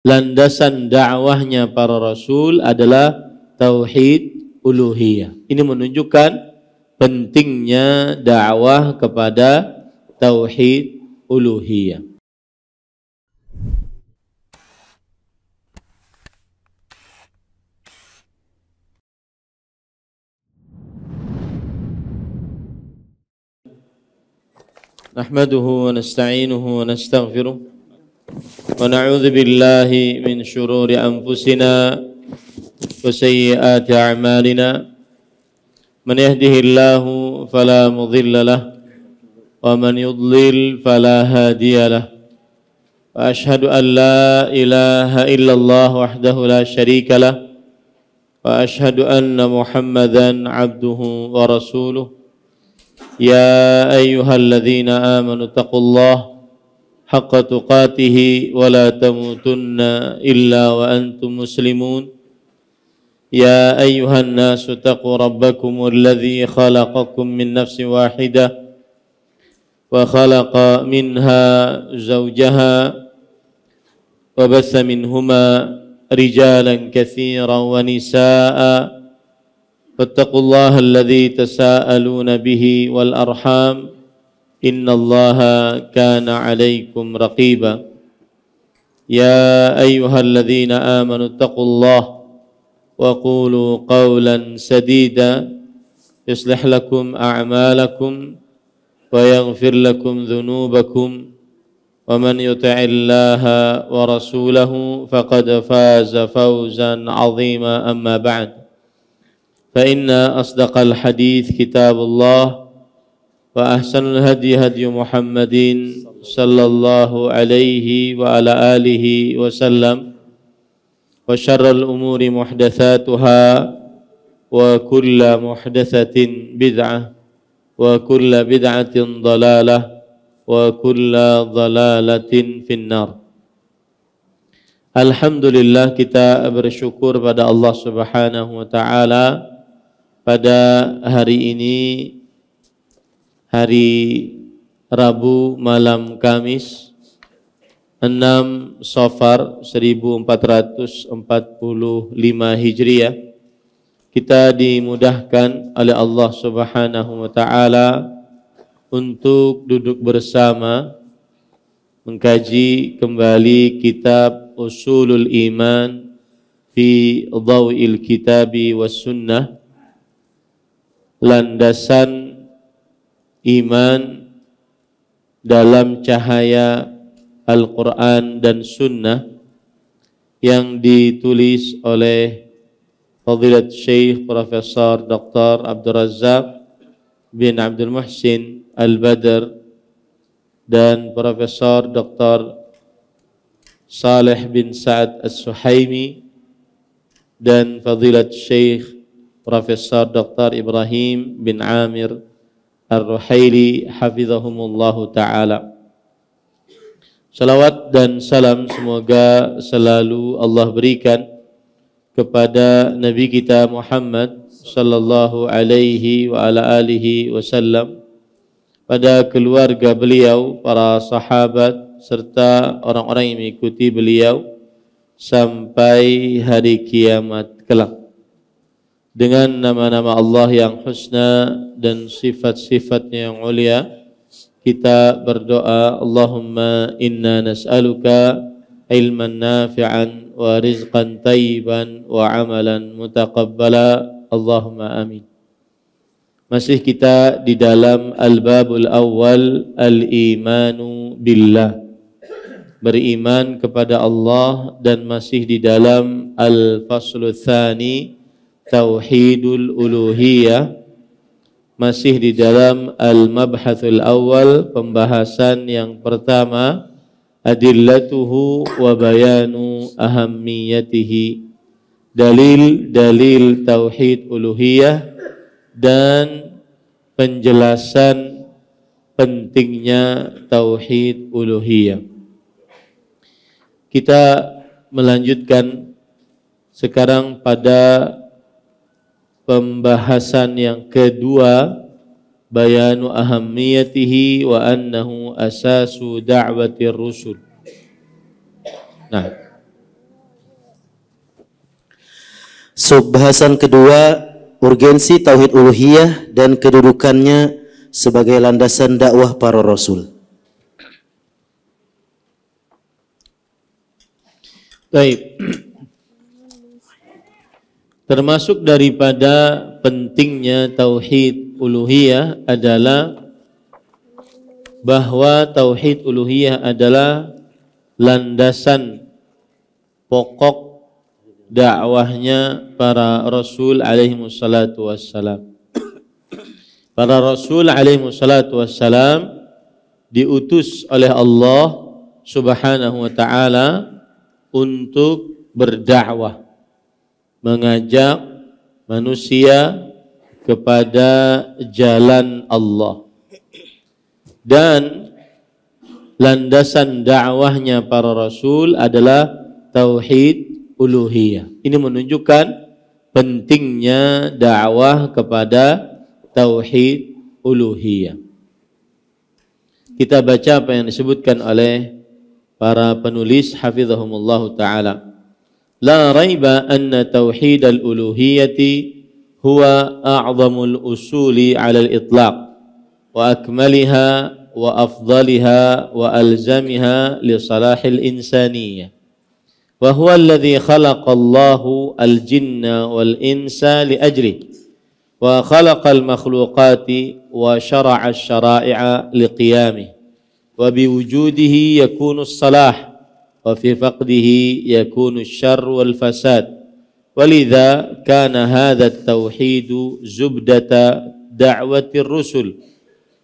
landasan dakwahnya para rasul adalah tauhid uluhiyah. Ini menunjukkan pentingnya dakwah kepada tauhid uluhiyah. Nahmaduhu wa nasta'inuhu wa nastaghfiruh wa na'udzu billahi min shururi anfusina wa sayyiati a'malina. Man yahdihillahu fala mudilla lahu wa man yudlil fala hadiya lahu. Wa ashhadu an la ilaha illallah wahdahu la syarika lahu wa ashhadu anna Muhammadan 'abduhu wa rasuluh. Ya ayyuhalladzina amanu taqullaha haqqa tuqatih wa la tamutunna illa wa antum muslimun. Ya ayyuhan nasu taqu rabbakumul ladzi khalaqakum min nafsin wahidah wa khalaqa minha zawjaha wa bassa minhuma rijalan katsiran wa nisaa'a. فاتقوا الله الذي تساءلون به والأرحام إن الله كان عليكم رقيبا يا أيها الذين آمنوا اتقوا الله وقولوا قولا سديدا يصلح لكم أعمالكم ويغفر لكم ذنوبكم ومن يطع الله ورسوله فقد فاز فوزا عظيما أما بعد فإن أصدق الحديث كتاب الله وأحسن الهدي هدي محمد صلى الله عليه وعلى آله وسلم وشر الأمور محدثاتها وكل محدثة بدعة وكل بدعة ضلالة وكل ضلالة في النار. Alhamdulillah, kita bersyukur pada Allah Subhanahu wa taala pada hari ini, hari Rabu malam Kamis 6 Safar 1445 Hijriah, kita dimudahkan oleh Allah Subhanahu wa taala untuk duduk bersama mengkaji kembali kitab Usulul Iman fi Dhawil Kitabi was Sunnah, landasan iman dalam cahaya Al-Quran dan Sunnah, yang ditulis oleh Fadilat Syekh Profesor Dr. Abdul Razak bin Abdul Muhsin Al-Badr dan Profesor Dr. Saleh bin Sa'ad As-Suhaimi dan Fadilat Syekh Profesor Dr. Ibrahim bin Amir Ar-Ruhaili hafizahumullahu ta'ala. Salawat dan salam semoga selalu Allah berikan kepada Nabi kita Muhammad sallallahu alaihi wa ala alihi wasallam, pada keluarga beliau, para sahabat, serta orang-orang yang mengikuti beliau sampai hari kiamat kelak. Dengan nama-nama Allah yang husna dan sifat-sifatnya yang mulia, kita berdoa, Allahumma inna nas'aluka ilman nafi'an wa rizqan tayyiban wa amalan mutaqabbala, Allahumma amin. Masih kita di dalam Al-Babul Awwal, Al-Imanu Billah, beriman kepada Allah, dan masih di dalam Al-Faslu Tsani, Tauhidul Uluhiyah, masih di dalam Al-Mabhathul Awwal, pembahasan yang pertama, Adillatuhu wa bayanu ahammiyatihi, dalil-dalil Tauhid Uluhiyah dan penjelasan pentingnya Tauhid Uluhiyah. Kita melanjutkan sekarang pada pembahasan yang kedua, bayanu ahammiyatihi wa annahu asasu da'watir rusul. Nah, Bahasan kedua, urgensi tauhid uluhiyah dan kedudukannya sebagai landasan dakwah para rasul. Baik. Termasuk daripada pentingnya tauhid uluhiyah adalah bahwa tauhid uluhiyah adalah landasan pokok dakwahnya para rasul alaihi wassalatu wassalam. Para rasul alaihi wassalatu wassalam diutus oleh Allah Subhanahu wa taala untuk berdakwah, mengajak manusia kepada jalan Allah. Dan landasan dakwahnya para rasul adalah tauhid uluhiyah. Ini menunjukkan pentingnya dakwah kepada tauhid uluhiyah. Kita baca apa yang disebutkan oleh para penulis hafizahumullah ta'ala. La raiba anna tauhid al-uluhiyyati huwa a'zamul usuli 'ala al-itlaq wa akmaliha wa afdaliha wa alzamiha li salahil insaniyah. Wa huwa alladhi khalaqallahu al-jinna wal insa li ajlihi wa khalaqal makhluqati wa syara'a asy-syara'i'a li qiyamihi. وبوجوده يكون الصلاح وفي فقده يكون الشر والفساد ولذا كان هذا التوحيد زبدة دعوة الرسل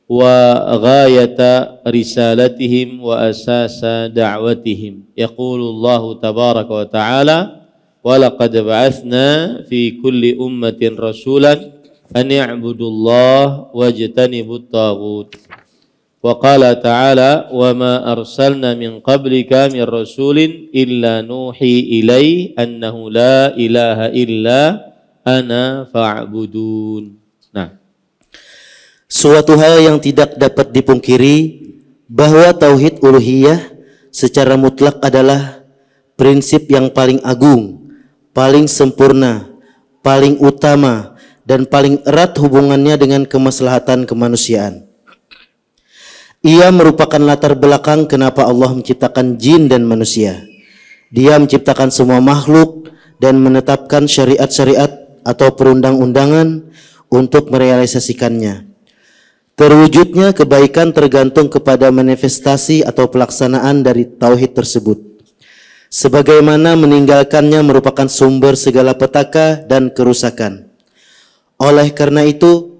وغاية رسالتهم وأساس دعوتهم. يقول الله تبارك وتعالى ولقد بعثنا في كل أمة رسولا أن يعبدوا الله واجتنبوا الطاغوت. Wa qala ta'ala wa ma arsalna min qablika min rasulin illa nuhi ilai annahu la ilaha illa ana fa'budun. Nah, suatu hal yang tidak dapat dipungkiri bahwa tauhid uluhiyah secara mutlak adalah prinsip yang paling agung, paling sempurna, paling utama dan paling erat hubungannya dengan kemaslahatan kemanusiaan. Ia merupakan latar belakang kenapa Allah menciptakan jin dan manusia. Dia menciptakan semua makhluk dan menetapkan syariat-syariat atau perundang-undangan untuk merealisasikannya. Terwujudnya kebaikan tergantung kepada manifestasi atau pelaksanaan dari tauhid tersebut. Sebagaimana meninggalkannya merupakan sumber segala petaka dan kerusakan. Oleh karena itu,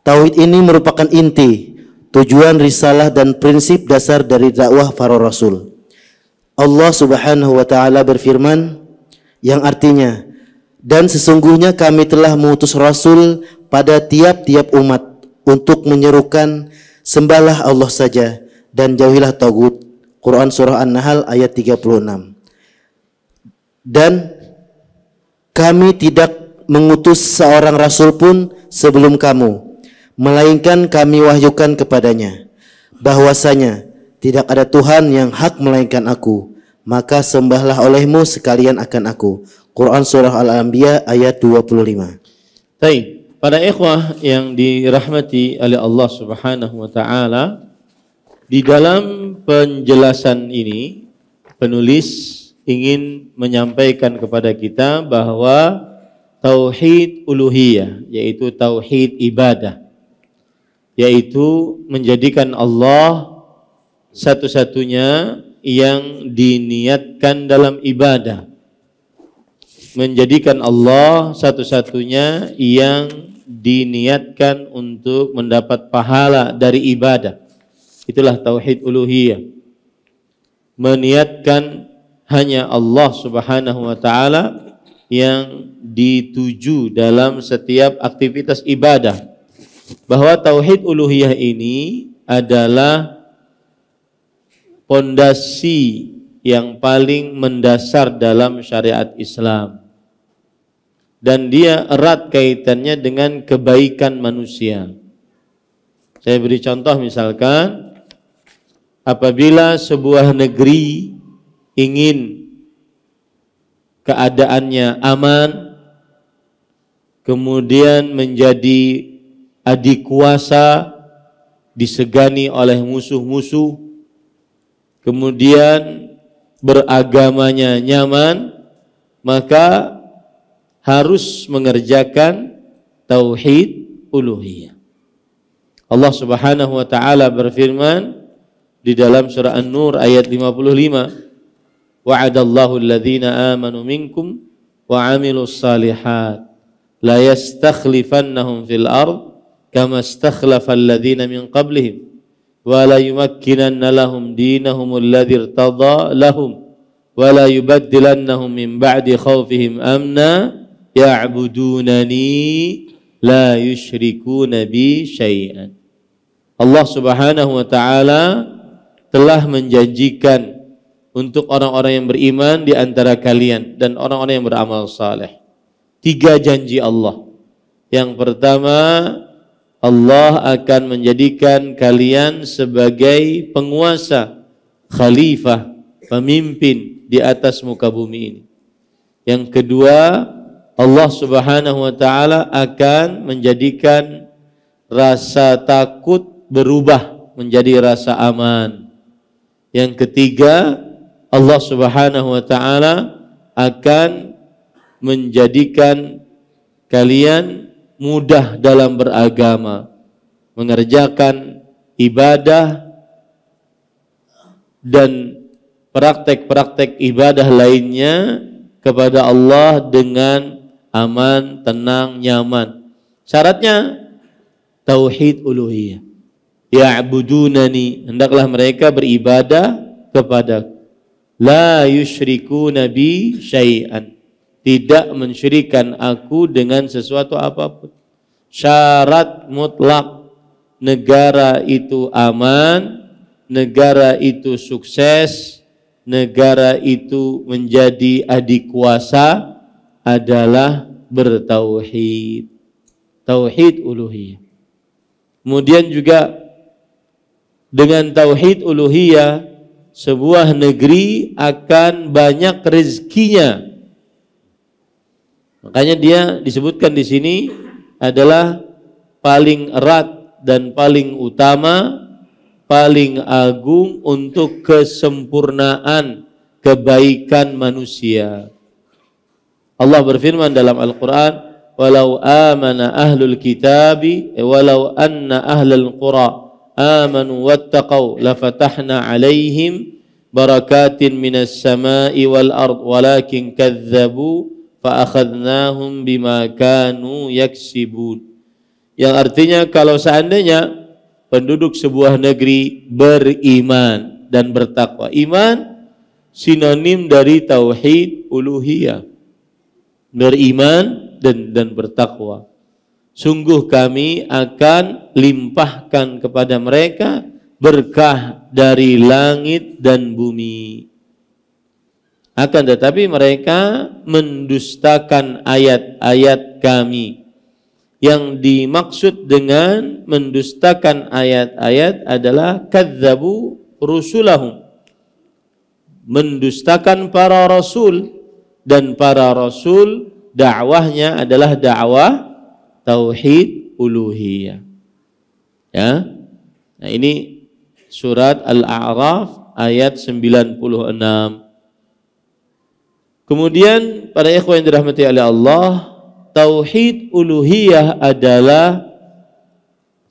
tauhid ini merupakan inti, tujuan risalah dan prinsip dasar dari dakwah para rasul. Allah Subhanahu wa taala berfirman yang artinya, dan sesungguhnya kami telah mengutus rasul pada tiap-tiap umat untuk menyerukan sembahlah Allah saja dan jauhilah tagut. Quran surah An-Nahl ayat 36. Dan kami tidak mengutus seorang rasul pun sebelum kamu, melainkan kami wahyukan kepadanya bahwasanya tidak ada Tuhan yang hak melainkan aku, maka sembahlah olehmu sekalian akan aku. Quran surah Al-Anbiya ayat 25. Baik, para ikhwah yang dirahmati oleh Allah Subhanahu wa taala, di dalam penjelasan ini penulis ingin menyampaikan kepada kita bahwa tauhid uluhiyah, yaitu tauhid ibadah, yaitu menjadikan Allah satu-satunya yang diniatkan dalam ibadah, menjadikan Allah satu-satunya yang diniatkan untuk mendapat pahala dari ibadah. Itulah tauhid uluhiyah, meniatkan hanya Allah Subhanahu wa taala yang dituju dalam setiap aktivitas ibadah. Bahwa tauhid uluhiyah ini adalah pondasi yang paling mendasar dalam syariat Islam, dan dia erat kaitannya dengan kebaikan manusia. Saya beri contoh, misalkan apabila sebuah negeri ingin keadaannya aman, kemudian menjadi adik kuasa, disegani oleh musuh-musuh, kemudian beragamanya nyaman, maka harus mengerjakan tauhid uluhiyah. Allah Subhanahu wa taala berfirman di dalam surah An-Nur ayat 55, wa'adallahu alladhina amanu minkum wa 'amilus salihat la yastakhlifannahum fil ard kama istakhlafa alladhina min qablihim wa la yumakkinanna lahum dinahum alladhi irtada lahum wa la yubaddilannahum min ba'di khawfihim amna ya'budunani la yusyrikuna bi syai'an. Allah Subhanahu wa taala telah menjanjikan untuk orang-orang yang beriman di antara kalian dan orang-orang yang beramal saleh. 3 janji Allah. Yang pertama, Allah akan menjadikan kalian sebagai penguasa, khalifah, pemimpin di atas muka bumi ini. Yang kedua, Allah Subhanahu wa taala akan menjadikan rasa takut berubah menjadi rasa aman. Yang ketiga, Allah Subhanahu wa taala akan menjadikan kalian mudah dalam beragama, mengerjakan ibadah dan praktek-praktek ibadah lainnya kepada Allah dengan aman, tenang, nyaman. Syaratnya tauhid uluhiyah. Ya'budunani, hendaklah mereka beribadah kepadaku. La yusyrikuna bi syai'an, tidak mensyirikan aku dengan sesuatu apapun. Syarat mutlak negara itu aman, negara itu sukses, negara itu menjadi adik kuasa adalah bertauhid. Tauhid uluhiyah. Kemudian juga dengan tauhid uluhiyah sebuah negeri akan banyak rezekinya. Makanya dia disebutkan di sini adalah paling erat dan paling utama, paling agung untuk kesempurnaan kebaikan manusia. Allah berfirman dalam Al-Quran, walau amana ahlul kitabi walau anna ahlul qura amanu wattaqau lafatahna alaihim barakatin minas sama'i wal ard walakin kadzabu fa akhadnahum bima kanu yaksibun. Yang artinya kalau seandainya penduduk sebuah negeri beriman dan bertakwa. Iman sinonim dari tauhid uluhiyah. Beriman dan bertakwa. Sungguh kami akan limpahkan kepada mereka berkah dari langit dan bumi. Akan tetapi mereka mendustakan ayat-ayat kami. Yang dimaksud dengan mendustakan ayat-ayat adalah kadzabu rusulahum. Mendustakan para rasul, dan para rasul dakwahnya adalah dakwah tauhid uluhiyah. Ya. Nah, ini surat Al-A'raf ayat 96. Kemudian para ikhwan yang dirahmati oleh Allah, tauhid uluhiyah adalah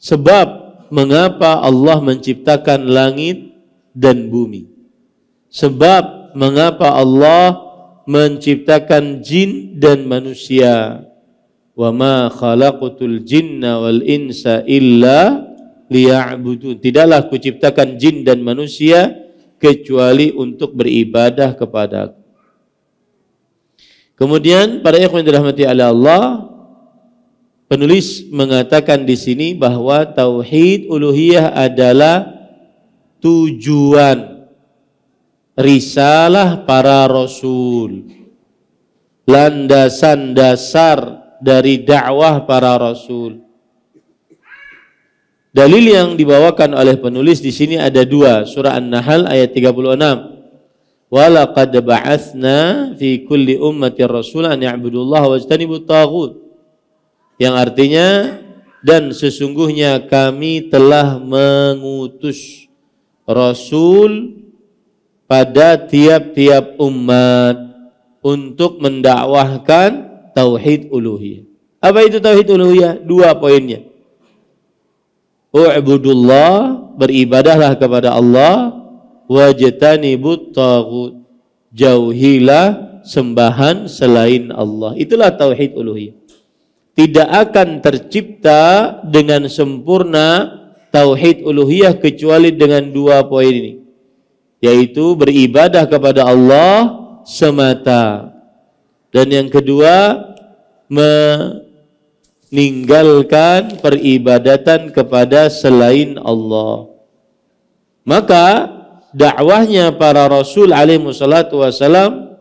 sebab mengapa Allah menciptakan langit dan bumi. Sebab mengapa Allah menciptakan jin dan manusia. Wa ma khalaqatul jinna wal insa illa liya'budun. Tidaklah aku ciptakan jin dan manusia kecuali untuk beribadah kepadaku. Kemudian para ikhwan yang dirahmati oleh Allah, penulis mengatakan di sini bahwa tauhid uluhiyah adalah tujuan risalah para rasul, landasan dasar dari dakwah para rasul. Dalil yang dibawakan oleh penulis di sini ada 2, surah An-Nahl ayat 36. Walaqad ba'atsna fi kulli ummatin rasulan an ya'budullaha wajtanibut taghut. Yang artinya, dan sesungguhnya kami telah mengutus rasul pada tiap-tiap umat untuk mendakwahkan tauhid uluhiyah. Apa itu tauhid uluhiyah? 2 poinnya. U'budullah, beribadahlah kepada Allah, wajtanibut taghut, jauhilah sembahan selain Allah. Itulah tauhid uluhiyah. Tidak akan tercipta dengan sempurna tauhid uluhiyah kecuali dengan 2 poin ini, yaitu beribadah kepada Allah semata, dan yang kedua meninggalkan peribadatan kepada selain Allah. Maka dakwahnya para rasul alaihi wassalatu wassalam,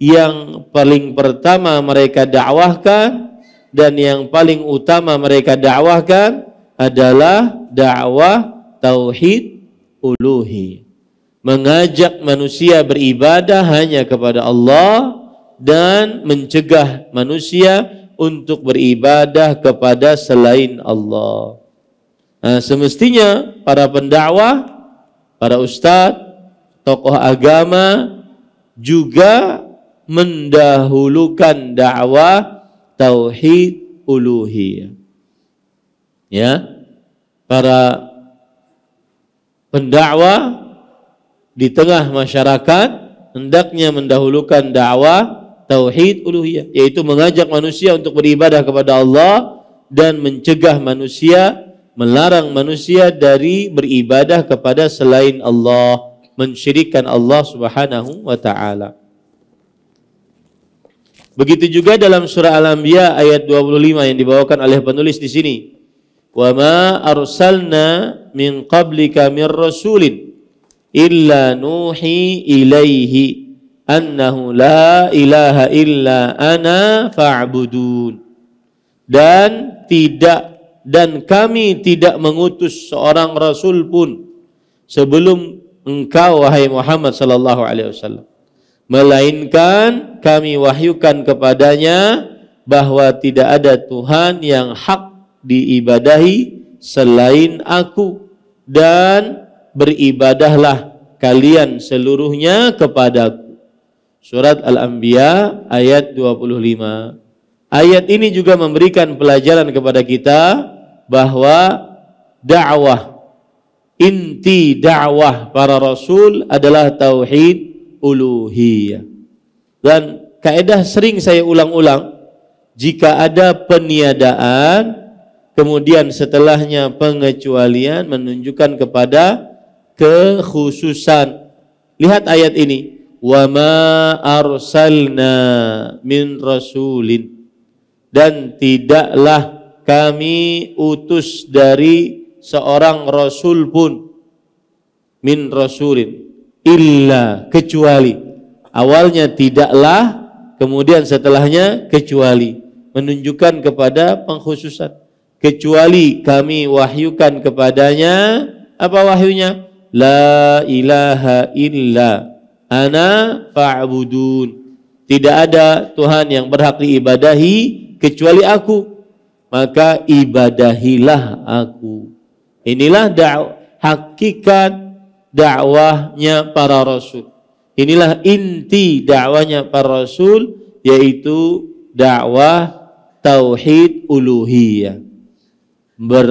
yang paling pertama mereka dakwahkan dan yang paling utama mereka dakwahkan adalah dakwah tauhid uluhi, mengajak manusia beribadah hanya kepada Allah dan mencegah manusia untuk beribadah kepada selain Allah. Nah, semestinya para pendakwah, para ustadz, tokoh agama juga mendahulukan dakwah tauhid uluhiyah. Ya, para pendakwah di tengah masyarakat hendaknya mendahulukan dakwah tauhid uluhiyah, yaitu mengajak manusia untuk beribadah kepada Allah dan mencegah manusia, melarang manusia dari beribadah kepada selain Allah, mensyirikkan Allah Subhanahu wa taala. Begitu juga dalam surah Al-Anbiya ayat 25 yang dibawakan oleh penulis di sini. Wa ma arsalna min qablika mir rasulin illa nuhi ilaihi annahu la ilaha illa ana fa'budun. Dan kami tidak mengutus seorang rasul pun sebelum engkau wahai Muhammad sallallahu alaihi wasallam, melainkan kami wahyukan kepadanya bahwa tidak ada Tuhan yang hak diibadahi selain aku, dan beribadahlah kalian seluruhnya kepadaku. Surat Al-Anbiya ayat 25. Ayat ini juga memberikan pelajaran kepada kita bahwa dakwah, inti dakwah para rasul adalah tauhid uluhiyah. Dan kaidah sering saya ulang-ulang, jika ada peniadaan kemudian setelahnya pengecualian menunjukkan kepada kekhususan. Lihat ayat ini, wa ma arsalna min rasulin, dan tidaklah kami utus dari seorang rasul pun, min rasulin, illa, kecuali. Awalnya tidaklah, kemudian setelahnya kecuali, menunjukkan kepada pengkhususan. Kecuali kami wahyukan kepadanya, apa wahyunya? La ilaha illa ana fa'budun. Tidak ada Tuhan yang berhak diibadahi kecuali aku, maka ibadahilah aku. Inilah hakikat dakwahnya para rasul. Inilah inti dakwahnya para rasul, yaitu dakwah tauhid uluhiyah,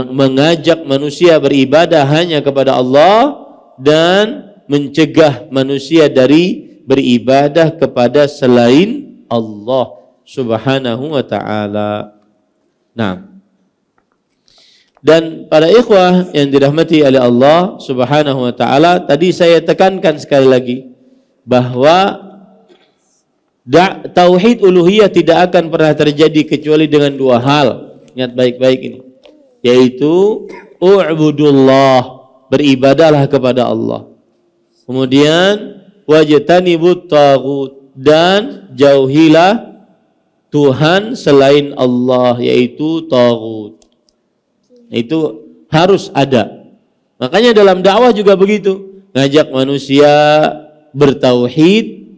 mengajak manusia beribadah hanya kepada Allah dan mencegah manusia dari beribadah kepada selain Allah Subhanahu wa taala. Nah, dan para ikhwah yang dirahmati oleh Allah Subhanahu wa taala, tadi saya tekankan sekali lagi bahwa tauhid uluhiyah tidak akan pernah terjadi kecuali dengan 2 hal. Ingat baik-baik ini, yaitu u'budullah, beribadahlah kepada Allah. Kemudian wajtanibut taghut, dan jauhilah Tuhan selain Allah, yaitu taghut. Itu harus ada. Makanya dalam dakwah juga begitu, ngajak manusia bertauhid,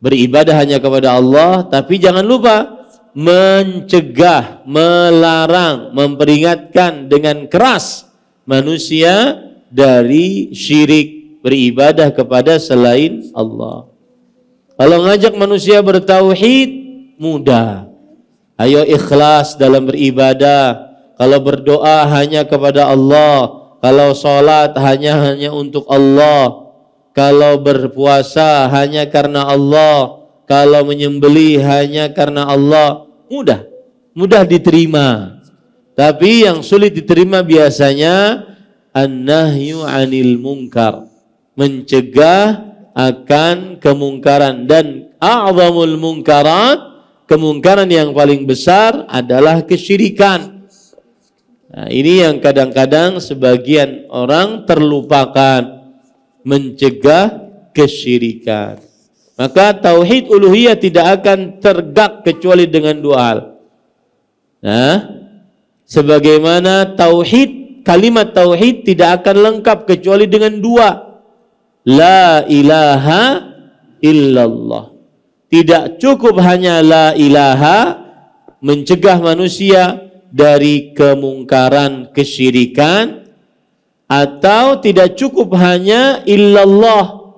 beribadah hanya kepada Allah, tapi jangan lupa mencegah, melarang, memperingatkan dengan keras manusia dari syirik, beribadah kepada selain Allah. Kalau ngajak manusia bertauhid mudah. Ayo ikhlas dalam beribadah. Kalau berdoa hanya kepada Allah, kalau sholat hanya untuk Allah, kalau berpuasa hanya karena Allah, kalau menyembelih hanya karena Allah, mudah diterima. Tapi yang sulit diterima biasanya an-nahyu 'anil munkar, mencegah akan kemungkaran, dan a'zamul munkarat, kemungkaran yang paling besar adalah kesyirikan. Nah, ini yang kadang-kadang sebagian orang terlupakan, mencegah kesyirikan. Maka tauhid uluhiyah tidak akan tegak kecuali dengan dua hal. Nah, sebagaimana tauhid, kalimat tauhid tidak akan lengkap kecuali dengan dua. La ilaha illallah. Tidak cukup hanya la ilaha mencegah manusia dari kemungkaran kesyirikan, atau tidak cukup hanya illallah,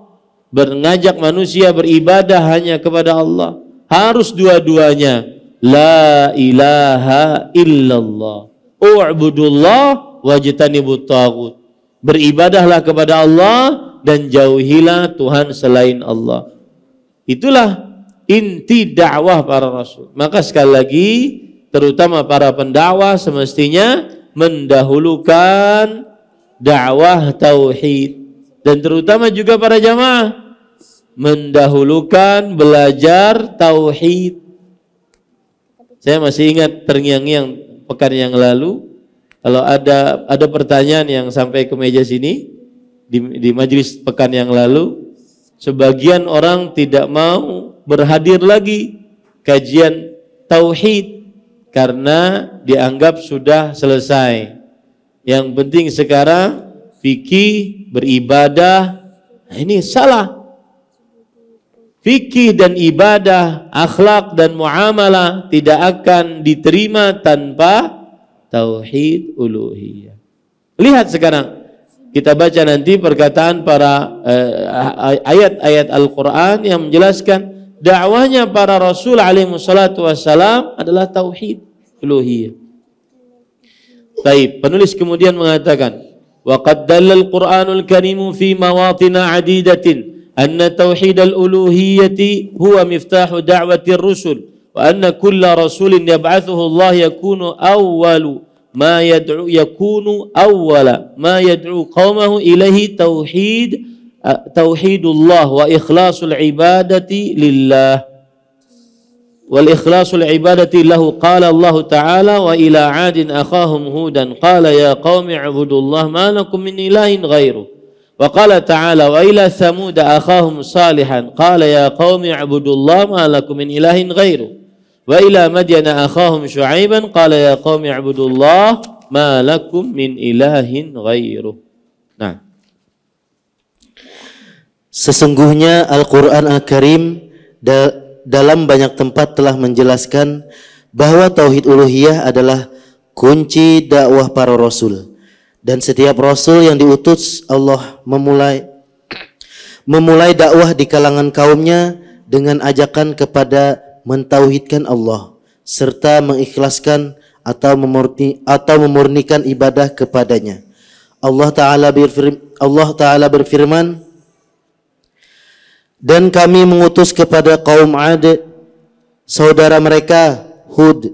mengajak manusia beribadah hanya kepada Allah. Harus dua-duanya. La ilaha illallah. U'budullah wajtanibut taghut. Beribadahlah kepada Allah dan jauhilah Tuhan selain Allah. Itulah inti dakwah para rasul. Maka sekali lagi, terutama para pendakwah semestinya mendahulukan dakwah tauhid, dan terutama juga para jamaah mendahulukan belajar tauhid. Saya masih ingat terngiang-ngiang pekan yang lalu, kalau ada pertanyaan yang sampai ke meja sini di majelis pekan yang lalu, sebagian orang tidak mau berhadir lagi kajian tauhid karena dianggap sudah selesai. Yang penting sekarang fikih, beribadah. Nah, ini salah. Fikih dan ibadah, akhlak dan muamalah tidak akan diterima tanpa tauhid uluhiyah. Lihat sekarang, kita baca nanti perkataan para ayat-ayat Al-Quran yang menjelaskan dakwahnya para Rasul alaihi wassalatu wassalam adalah tauhid uluhiyah. Baik, penulis kemudian mengatakan, wa qad dallal Qur'anul Karim fi mawatin 'adidatin anna tauhid al-uluhiyyati huwa miftahu da'wati ar-rusul wa anna kulla rasulin yab'athuhu Allah yakunu awwala ma yad'u qaumahu ilaihi tauhidullah wa ikhlasul ibadati lillah. والإخلاص العبادة له قال الله تعالى وإلى عاد أخاهم هودا قال يا قوم اعبدوا الله ما لكم من إله غيره وقال تعالى وإلى ثمود أخاهم صالحا قال يا قوم اعبدوا الله ما لكم من إله غيره وإلى مدين أخاهم شعيبا قال يا قوم اعبدوا الله ما لكم من إله غيره. Nah, sesungguhnya Al-Quran Al-Karim dalam banyak tempat telah menjelaskan bahwa tauhid uluhiyah adalah kunci dakwah para rasul, dan setiap rasul yang diutus Allah memulai dakwah di kalangan kaumnya dengan ajakan kepada mentauhidkan Allah serta mengikhlaskan atau memurnikan ibadah kepadanya. Allah Ta'ala berfirman, dan kami mengutus kepada kaum Ad saudara mereka Hud.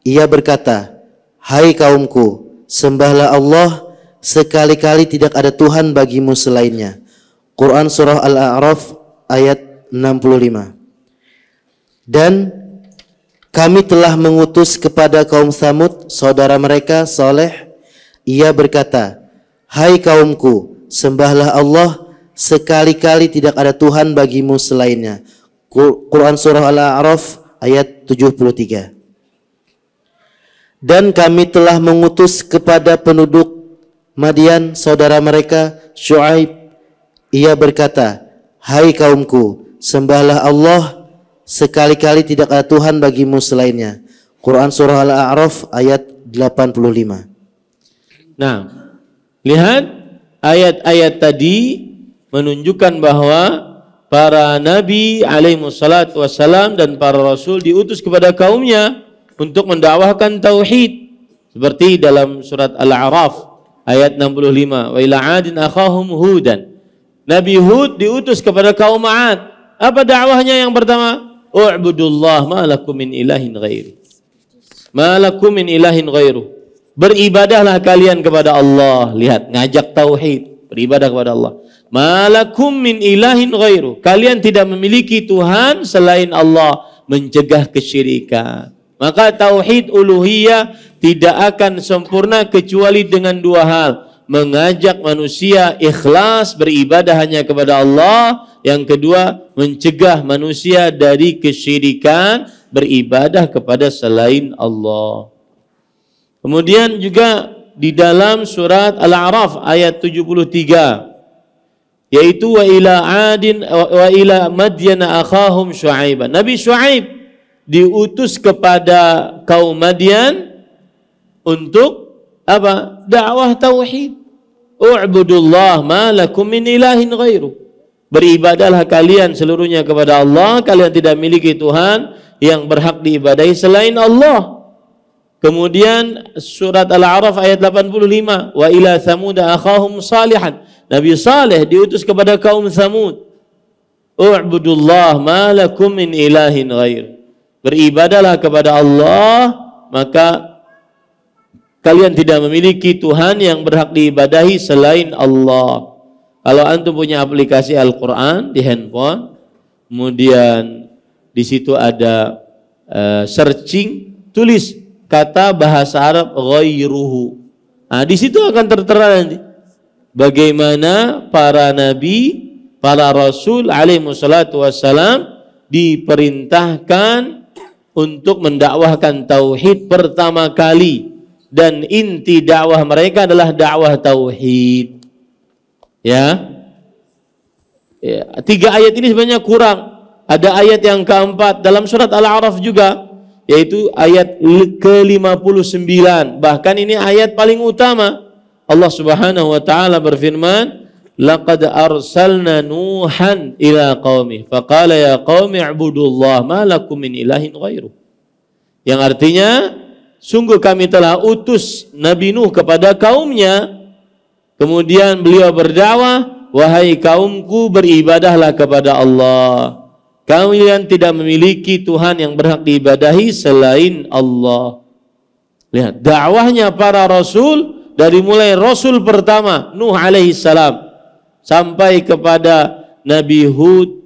Ia berkata, hai kaumku, sembahlah Allah, sekali-kali tidak ada Tuhan bagimu selainnya. Quran Surah Al-A'raf ayat 65. Dan kami telah mengutus kepada kaum Tsamud saudara mereka Saleh. Ia berkata, hai kaumku, sembahlah Allah, sekali-kali tidak ada Tuhan bagimu selainnya. Quran Surah Al-A'raf ayat 73. Dan kami telah mengutus kepada penduduk Madian saudara mereka Syuaib. Ia berkata, Hai kaumku, sembahlah Allah, sekali-kali tidak ada Tuhan bagimu selainnya. Quran surah Al-A'raf ayat 85. Nah, lihat ayat-ayat tadi menunjukkan bahwa para nabi alaihi wassalatu wassalam dan para rasul diutus kepada kaumnya untuk mendakwahkan tauhid. Seperti dalam surat Al-A'raf ayat 65, wa ila 'adin akhahum hudan. Nabi Hud diutus kepada kaum 'Ad. Apa dakwahnya yang pertama? U'budullah ma lakum min ilahin ghairi. Ma lakum min ilahin ghairu. Beribadahlah kalian kepada Allah. Lihat, ngajak tauhid, beribadah kepada Allah. Ma lakum min ilahin ghairu. Kalian tidak memiliki Tuhan selain Allah, mencegah kesyirikan. Maka tauhid uluhiyah tidak akan sempurna kecuali dengan dua hal. Mengajak manusia ikhlas beribadah hanya kepada Allah. Yang kedua, mencegah manusia dari kesyirikan beribadah kepada selain Allah. Kemudian juga di dalam surat Al-A'raf ayat 73, yaitu wa ila 'adin wa ila madyana akhahum syu'aiban. Nabi Syu'aib diutus kepada kaum Madian untuk apa? Dakwah tauhid. U'budullah ma lakum min ilahin ghairu. Beribadahlah kalian seluruhnya kepada Allah, kalian tidak memiliki Tuhan yang berhak diibadahi selain Allah. Kemudian surat Al-A'raf ayat 85, wa ila Thamud akhahum salihan. Nabi Saleh diutus kepada kaum Thamud. U'budullah ma lakum min ilahin ghair. Beribadahlah kepada Allah, maka kalian tidak memiliki Tuhan yang berhak diibadahi selain Allah. Kalau antum punya aplikasi Al-Quran di handphone, kemudian di situ ada searching, tulis kata bahasa Arab ghairuhu. Nah, di situ akan tertera nanti bagaimana para nabi, para rasul alaihi wassalatu wassalam diperintahkan untuk mendakwahkan tauhid pertama kali. Dan inti dakwah mereka adalah dakwah tauhid. Ya. Tiga ayat ini sebenarnya kurang. Ada ayat yang keempat dalam surat Al-A'raf juga, yaitu ayat ke-59. Bahkan ini ayat paling utama. Allah Subhanahu wa taala berfirman, "Laqad arsalna Nuhan ila qaumi, faqala ya qaumi i'budullaha ma lakum min ilahin ghairuh." Yang artinya, sungguh kami telah utus Nabi Nuh kepada kaumnya. Kemudian beliau berdakwah, wahai kaumku, beribadahlah kepada Allah. Kalian tidak memiliki Tuhan yang berhak diibadahi selain Allah. Lihat, dakwahnya para rasul dari mulai rasul pertama Nuh alaihi salam sampai kepada Nabi Hud,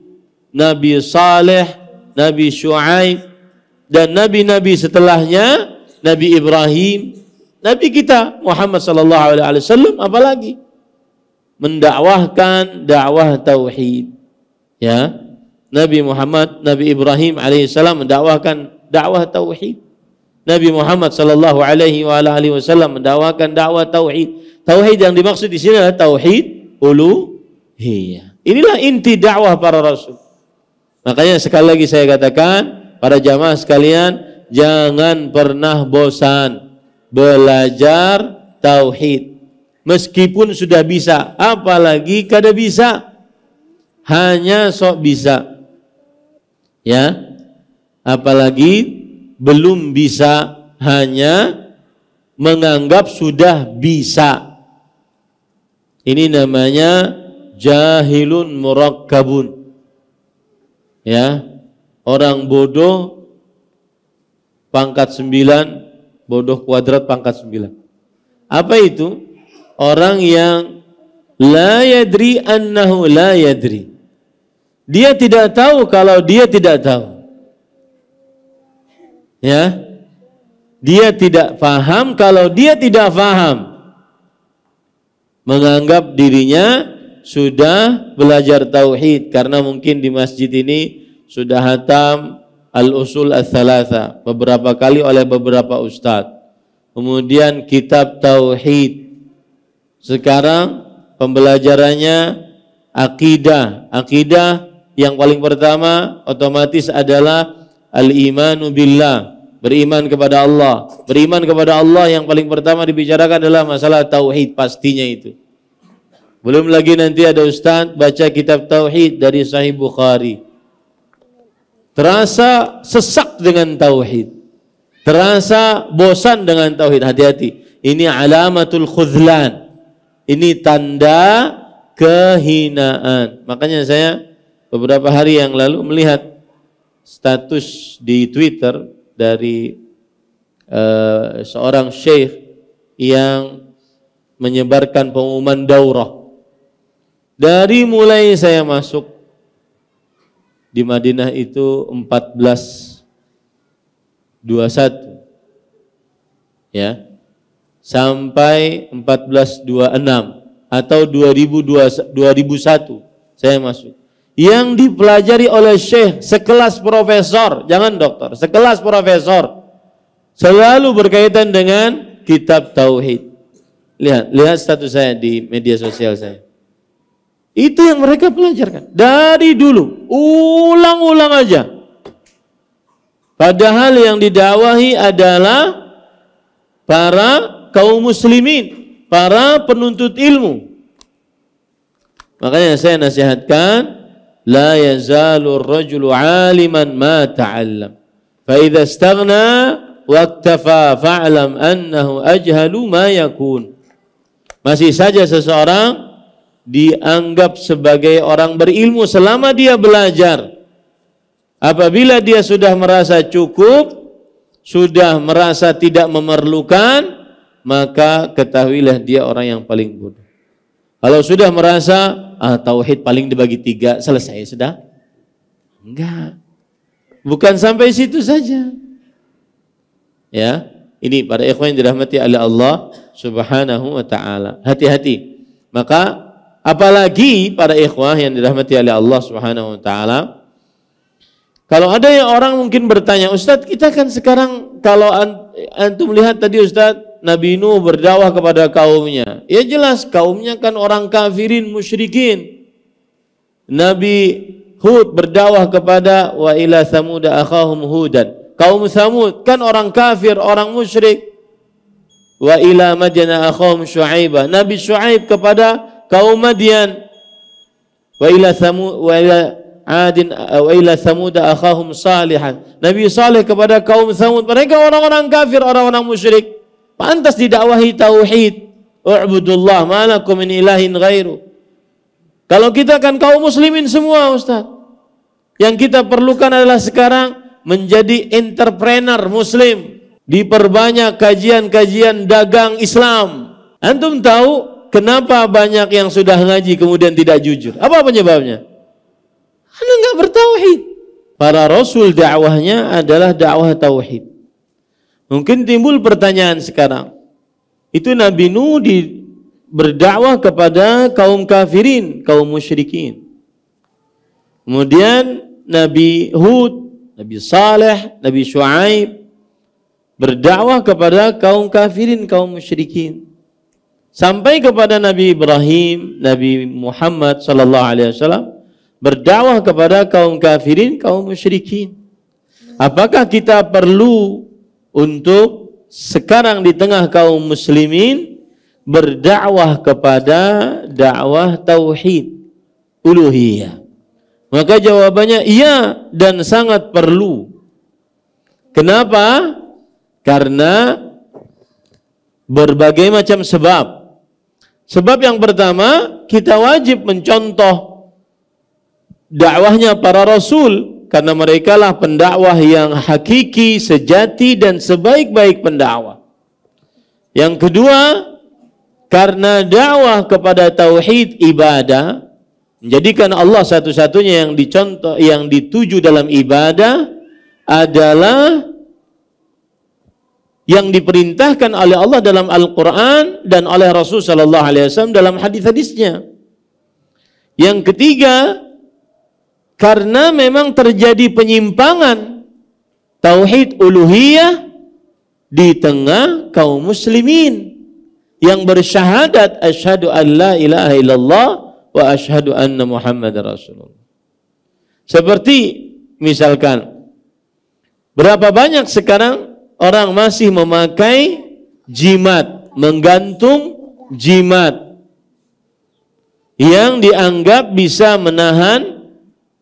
Nabi Saleh, Nabi Syu'aib, dan nabi-nabi setelahnya, Nabi Ibrahim, Nabi kita Muhammad sallallahu alaihi wasallam, apalagi mendakwahkan dakwah tauhid. Ya, Nabi Muhammad, Nabi Ibrahim alaihi salam mendakwahkan dakwah tauhid. Nabi Muhammad sallallahu alaihi wasallam mendakwahkan dakwah tauhid. Tauhid yang dimaksud di sini adalah tauhid uluhiyah. Inilah inti dakwah para rasul. Makanya sekali lagi saya katakan, para jamaah sekalian, jangan pernah bosan belajar tauhid. Meskipun sudah bisa, apalagi kada bisa, hanya sok bisa. Ya, apalagi belum bisa, hanya menganggap sudah bisa. Ini namanya jahilun murakkabun. Ya, orang bodoh pangkat 9, bodoh kuadrat pangkat 9. Apa itu? Orang yang la yadri annahu la yadri. Dia tidak tahu kalau dia tidak tahu. Ya. Dia tidak paham kalau dia tidak paham. Menganggap dirinya sudah belajar tauhid karena mungkin di masjid ini sudah hatam al-usul ats-tsalatsa beberapa kali oleh beberapa ustadz. Kemudian kitab tauhid. Sekarang pembelajarannya akidah. Akidah yang paling pertama otomatis adalah al-imanu billah, beriman kepada Allah. Beriman kepada Allah yang paling pertama dibicarakan adalah masalah tauhid, pastinya itu. Belum lagi nanti ada ustaz baca kitab tauhid dari Sahih Bukhari. Terasa sesak dengan tauhid. Terasa bosan dengan tauhid. Hati-hati. Ini alamatul khuzlan. Ini tanda kehinaan. Makanya saya beberapa hari yang lalu melihat status di Twitter dari seorang syekh yang menyebarkan pengumuman daurah. Dari mulai saya masuk di Madinah itu 1421 ya, sampai 1426 atau 2001 saya masuk. Yang dipelajari oleh syekh sekelas profesor, jangan dokter, sekelas profesor, selalu berkaitan dengan kitab tauhid. Lihat status saya di media sosial saya. Itu yang mereka pelajarkan dari dulu, ulang-ulang aja. Padahal yang didakwahi adalah para kaum muslimin, para penuntut ilmu. Makanya saya nasihatkan, la yazalu ar-rajulu 'aliman ma ta'allam. Fa idza istaghna waktafa fa'lam annahu ajhalu ma yakun. Masih saja seseorang dianggap sebagai orang berilmu selama dia belajar. Apabila dia sudah merasa cukup, sudah merasa tidak memerlukan, maka ketahuilah dia orang yang paling bodoh. Kalau sudah merasa tauhid paling dibagi 3, selesai sudah? Enggak. Bukan sampai situ saja. Ya, ini para ikhwan yang dirahmati oleh Allah Subhanahu wa taala. Hati-hati. Maka apalagi para ikhwah yang dirahmati oleh Allah Subhanahu wa taala, kalau ada yang orang mungkin bertanya, Ustadz, kita kan sekarang kalau antum lihat tadi Ustadz, Nabi Nuh berdakwah kepada kaumnya. Ya jelas kaumnya kan orang kafirin, musyrikin. Nabi Hud berdakwah kepada wa ila Thamud akhahum Hudan. Kaum Thamud kan orang kafir, orang musyrik. Wa ila Madyan akhahum Syuaibah. Nabi Syuaib kepada kaum Madian. Wa ila Thamud wa ila Adin wa ila Thamud akhahum Salihan. Nabi Saleh kepada kaum Thamud. Mereka orang-orang kafir, orang-orang musyrik. Pantas didakwahi tauhid. U'budullah ma lakum min ilahin ghairu. Kalau kita kan kaum muslimin semua, Ustaz. Yang kita perlukan adalah sekarang menjadi entrepreneur muslim. Diperbanyak kajian-kajian dagang Islam. Antum tahu kenapa banyak yang sudah ngaji kemudian tidak jujur? Apa penyebabnya? Anda enggak bertauhid. Para rasul dakwahnya adalah dakwah tauhid. Mungkin timbul pertanyaan sekarang. Itu Nabi Nuh berdakwah kepada kaum kafirin, kaum musyrikin. Kemudian Nabi Hud, Nabi Saleh, Nabi Syuaib berdakwah kepada kaum kafirin, kaum musyrikin. Sampai kepada Nabi Ibrahim, Nabi Muhammad sallallahu alaihi wasallam berdakwah kepada kaum kafirin, kaum musyrikin. Apakah kita perlu untuk sekarang di tengah kaum muslimin berdakwah kepada dakwah tauhid uluhiyah? Maka jawabannya iya dan sangat perlu. Kenapa? Karena berbagai macam sebab. Sebab yang pertama, kita wajib mencontoh dakwahnya para rasul, karena mereka lah pendakwah yang hakiki, sejati dan sebaik-baik pendakwah. Yang kedua, karena dakwah kepada tauhid ibadah, menjadikan Allah satu-satunya yang dicontoh, yang dituju dalam ibadah adalah yang diperintahkan oleh Allah dalam Al-Quran dan oleh Rasul sallallahu alaihi wasallam dalam hadis-hadisnya. Yang ketiga, karena memang terjadi penyimpangan tauhid uluhiyah di tengah kaum muslimin yang bersyahadat asyhadu an la ilaha illallah wa asyhadu anna Muhammadar Rasulullah. Seperti misalkan, berapa banyak sekarang orang masih memakai jimat, menggantung jimat yang dianggap bisa menahan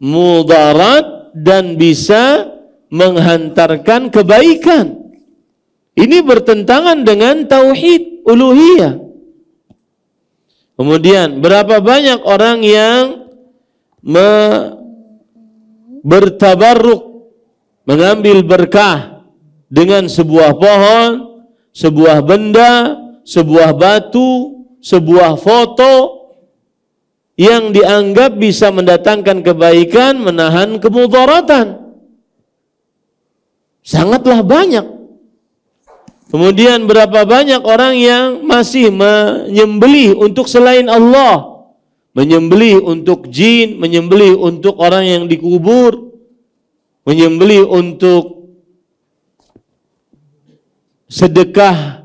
mudarat dan bisa menghantarkan kebaikan. Ini bertentangan dengan tauhid uluhiyah. Kemudian berapa banyak orang yang bertabarruk, mengambil berkah dengan sebuah pohon, sebuah benda, sebuah batu, sebuah foto yang dianggap bisa mendatangkan kebaikan, menahan kemudaratan. Sangatlah banyak. Kemudian berapa banyak orang yang masih menyembelih untuk selain Allah, menyembelih untuk jin, menyembelih untuk orang yang dikubur, menyembelih untuk sedekah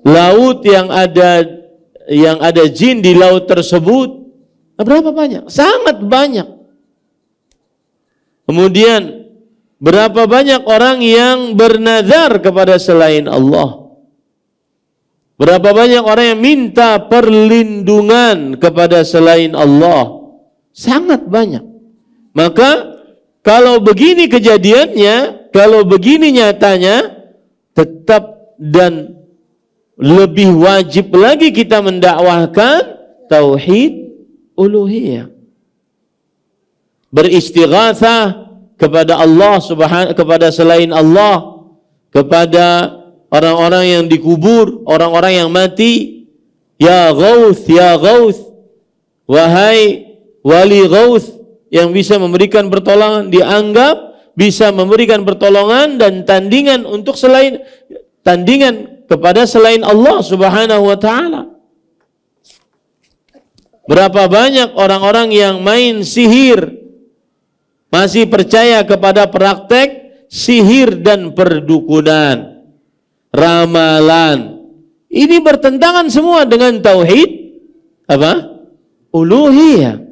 laut yang ada jin di laut tersebut. Berapa banyak? Sangat banyak. Kemudian berapa banyak orang yang bernazar kepada selain Allah? Berapa banyak orang yang minta perlindungan kepada selain Allah? Sangat banyak. Maka kalau begini kejadiannya, kalau begini nyatanya, tetap dan lebih wajib lagi kita mendakwahkan tauhid uluhiyah. Beristighatsah kepada Allah kepada selain Allah, kepada orang-orang yang dikubur, orang-orang yang mati. Ya Ghauth, ya Ghauth, wahai wali Ghauth yang bisa memberikan pertolongan, dianggap bisa memberikan pertolongan dan tandingan untuk tandingan kepada selain Allah Subhanahu wa taala. Berapa banyak orang-orang yang main sihir, masih percaya kepada praktek sihir dan perdukunan, ramalan. Ini bertentangan semua dengan tauhid apa? Uluhiyah.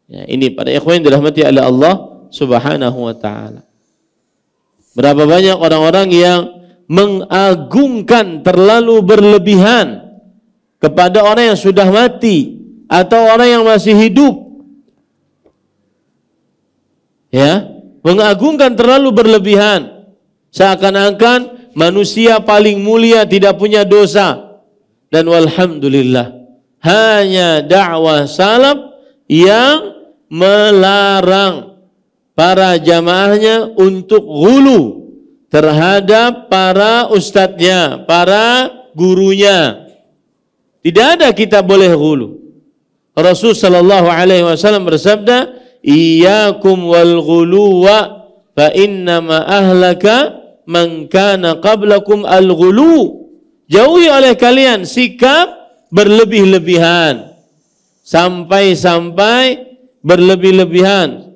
Ya, ini para ikhwan dirahmati oleh Allah Subhanahu wa taala. Berapa banyak orang-orang yang mengagungkan terlalu berlebihan kepada orang yang sudah mati atau orang yang masih hidup. Ya, mengagungkan terlalu berlebihan, seakan-akan manusia paling mulia tidak punya dosa. Dan walhamdulillah, hanya dakwah salaf yang melarang para jamaahnya untuk ghulu terhadap para ustadznya, para gurunya. Tidak ada kita boleh ghulu. Rasul sallallahu alaihi wasallam bersabda, "Iyyakum wal ghuluwa fa innama ahlaka man kana qablakum al ghulu." Jauhi oleh kalian sikap berlebih-lebihan, sampai-sampai berlebih-lebihan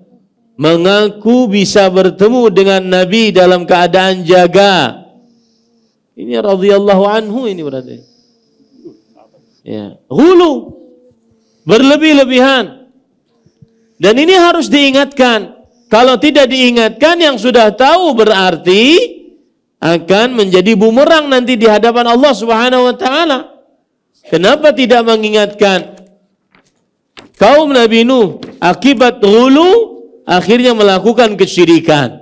mengaku bisa bertemu dengan Nabi dalam keadaan jaga. Ini radhiyallahu anhu ini berarti. Ya, ghulu, berlebih-lebihan. Dan ini harus diingatkan. Kalau tidak diingatkan, yang sudah tahu berarti akan menjadi bumerang nanti di hadapan Allah Subhanahu wa taala. Kenapa tidak mengingatkan? Kaum Nabi Nuh akibat ghulu akhirnya melakukan kesyirikan.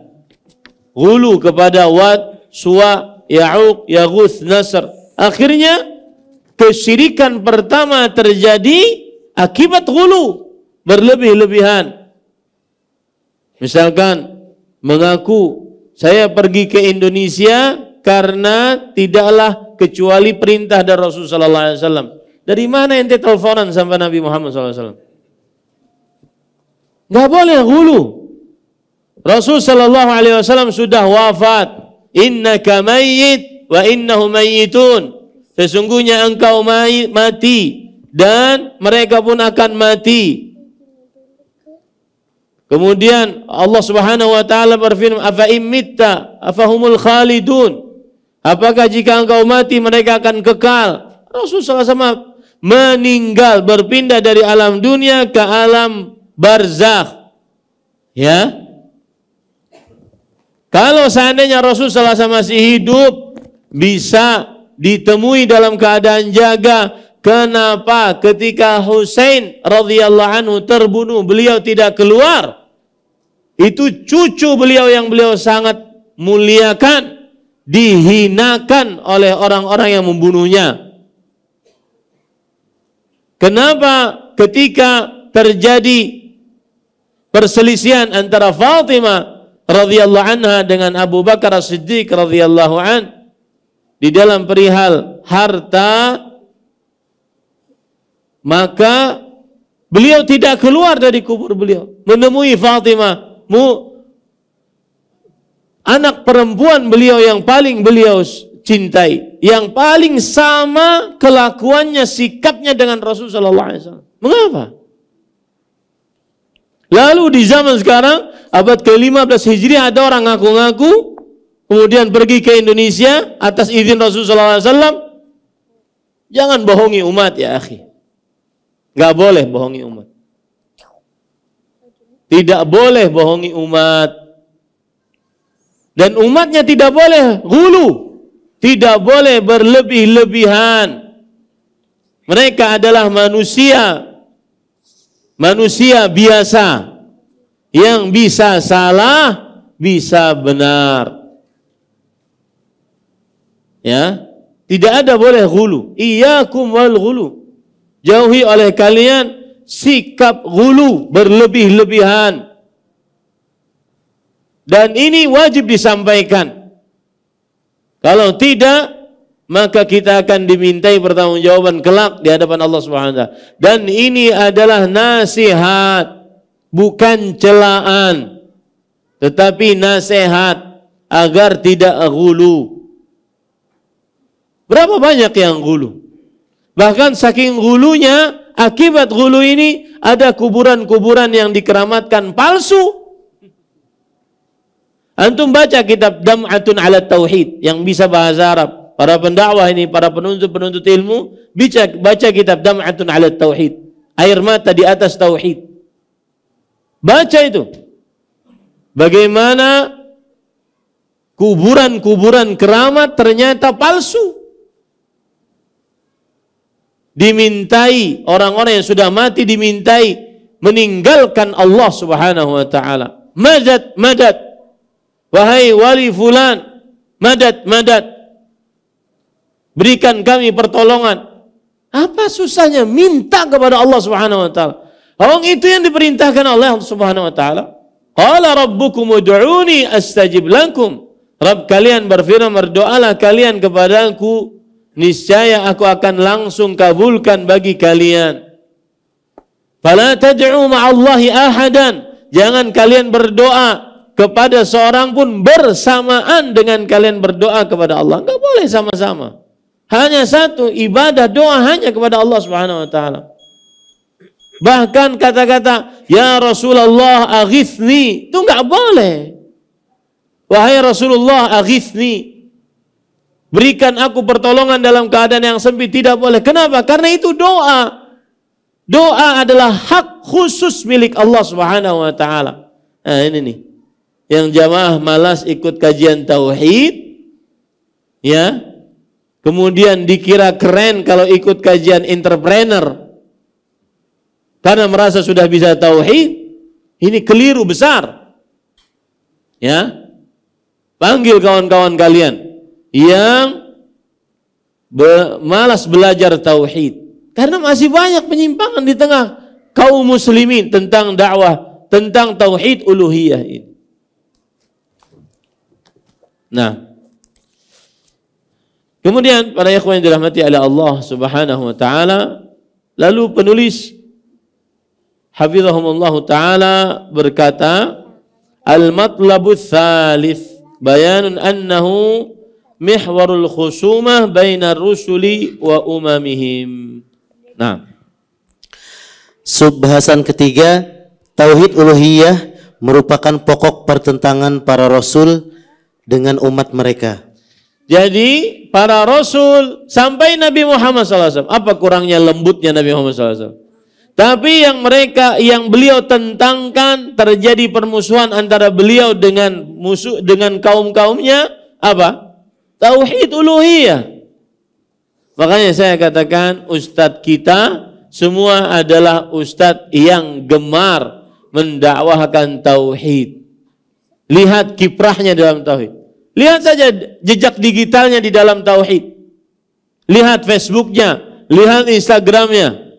Ghulu kepada Wad, Suwa, Ya'uq, Yaghuth, Nasr. Akhirnya kesyirikan pertama terjadi akibat ghulu, berlebih-lebihan. Misalkan mengaku saya pergi ke Indonesia karena tidaklah kecuali perintah dari Rasulullah sallallahu alaihi wasallam. Dari mana ente teleponan sampai Nabi Muhammad sallallahu alaihi wasallam? Enggak boleh ghulu. Rasul sallallahu alaihi wasallam sudah wafat. Innaka mayyit wa innahum mayyitun. Sesungguhnya engkau mati dan mereka pun akan mati. Kemudian Allah Subhanahu wa taala berfirman, "Afa imitta afahumul khalidun?" Apakah jika engkau mati mereka akan kekal? Rasul SAW meninggal, berpindah dari alam dunia ke alam barzakh. Ya. Kalau seandainya Rasulullah SAW masih hidup, bisa ditemui dalam keadaan jaga. Kenapa ketika Husain radhiyallahu anhu terbunuh, beliau tidak keluar? Itu cucu beliau yang beliau sangat muliakan, dihinakan oleh orang-orang yang membunuhnya. Kenapa ketika terjadi perselisihan antara Fatimah radhiyallahu anha dengan Abu Bakar As-Siddiq radhiyallahu an di dalam perihal harta, maka beliau tidak keluar dari kubur beliau, menemui Fatimah, anak perempuan beliau yang paling beliau cintai, yang paling sama kelakuannya, sikapnya dengan Rasulullah SAW. Mengapa? Lalu di zaman sekarang, abad ke-15 Hijriah, ada orang ngaku-ngaku kemudian pergi ke Indonesia atas izin Rasulullah SAW. Jangan bohongi umat ya akhi. Gak boleh bohongi umat. Tidak boleh bohongi umat. Dan umatnya tidak boleh ghulu, tidak boleh berlebih-lebihan. Mereka adalah manusia biasa yang bisa salah, bisa benar. Ya, tidak ada boleh ghulu. Iyyakum wal ghulu. Jauhi oleh kalian sikap ghulu, berlebih-lebihan. Dan ini wajib disampaikan. Kalau tidak, maka kita akan dimintai pertanggungjawaban kelak di hadapan Allah Subhanahu wa taala. Dan ini adalah nasihat, bukan celaan, tetapi nasihat agar tidak ghulu. Berapa banyak yang ghulu? Bahkan saking ghulunya, akibat ghulu ini ada kuburan-kuburan yang dikeramatkan palsu. Antum baca kitab Dam'atun 'ala Tauhid yang bisa bahasa Arab. Para pendakwah ini, para penuntut ilmu, baca kitab Dam'atun 'ala Tauhid. Air mata di atas tauhid. Baca itu. Bagaimana kuburan-kuburan keramat ternyata palsu. Dimintai, orang-orang yang sudah mati dimintai meninggalkan Allah Subhanahu wa taala. Madad, madad. Wahai wali fulan, madad, madad. Berikan kami pertolongan. Apa susahnya minta kepada Allah Subhanahu wa taala? Orang itu yang diperintahkan oleh Allah Subhanahu wa taala. Qala rabbukum ud'uni astajib lakum. Rabb kalian berfirman, berdoalah kalian kepadaku, niscaya aku akan langsung kabulkan bagi kalian. Fala tad'u ma'allahi ahadan. Jangan kalian berdoa kepada seorang pun bersamaan dengan kalian berdoa kepada Allah. Enggak boleh sama-sama. Hanya satu, ibadah doa hanya kepada Allah Subhanahu wa taala. Bahkan kata-kata ya Rasulullah aghithni itu enggak boleh. Wahai Rasulullah aghithni, berikan aku pertolongan dalam keadaan yang sempit, tidak boleh. Kenapa? Karena itu doa. Doa adalah hak khusus milik Allah Subhanahu wa taala. Nah, ini nih. Yang jamaah malas ikut kajian tauhid, ya. Kemudian dikira keren kalau ikut kajian entrepreneur. Karena merasa sudah bisa tauhid. Ini keliru besar. Ya. Panggil kawan-kawan kalian yang malas belajar tauhid. Karena masih banyak penyimpangan di tengah kaum muslimin tentang dakwah, tentang tauhid uluhiyah ini. Nah, kemudian para ikhwan yang dirahmati oleh Allah Subhanahu wa taala, lalu penulis hafizahumullah taala berkata, al-matlabus tsalits bayanun annahu mihwarul khusumah bainar rusuli wa umamihim. Nah, subbahasan ketiga, tauhid uluhiyah merupakan pokok pertentangan para rasul dengan umat mereka. Jadi para rasul sampai Nabi Muhammad SAW, apa kurangnya lembutnya Nabi Muhammad SAW? Tapi yang beliau tentangkan, terjadi permusuhan antara beliau dengan kaum-kaumnya, apa? Tauhid uluhiyah. Makanya saya katakan ustadz kita semua adalah ustadz yang gemar mendakwahkan tauhid. Lihat kiprahnya dalam tauhid. Lihat saja jejak digitalnya di dalam tauhid. Lihat Facebooknya, lihat Instagramnya.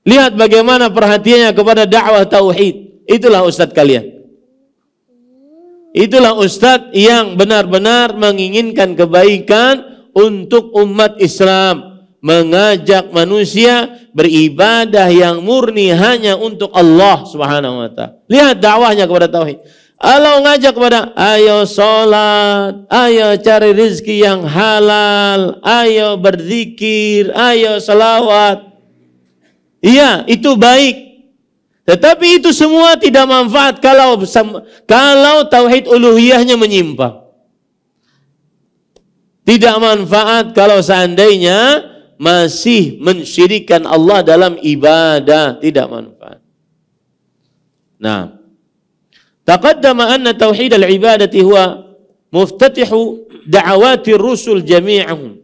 Lihat bagaimana perhatiannya kepada dakwah tauhid. Itulah ustadz kalian. Itulah ustadz yang benar-benar menginginkan kebaikan untuk umat Islam, mengajak manusia beribadah yang murni hanya untuk Allah Subhanahu wa taala. Lihat dakwahnya kepada tauhid. Kalau ngajak kepada ayo sholat, ayo cari rezeki yang halal, ayo berzikir, ayo selawat. Iya, itu baik. Tetapi itu semua tidak manfaat kalau tauhid uluhiyahnya menyimpang. Tidak manfaat kalau seandainya masih mensyirikkan Allah dalam ibadah, tidak manfaat. Nah, taqaddama anna tauhid al-ibadati huwa muftatihu da'awati rusul jami'ahum.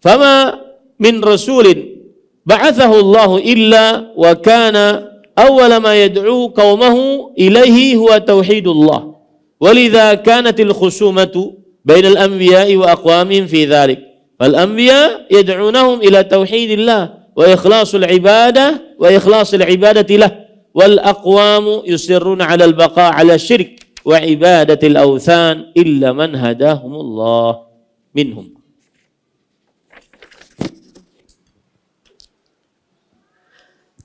Fama min rasulin ba'athahu Allah illa wa kana awwala ma yad'u qaumahu ilayhi huwa tauhidullah. Walidha kanatil khusumatu bainal anbiya'i wa aqwamihim fi dhalik. Fal anbiya yad'unahum ila tauhidillah wa ikhlasul ibadah wa ikhlasul ibadati lah. Wal aqwamu yusirruna 'ala al-baqa' 'ala syirk wa ibadatil awthan illa man hadahumullah minhum.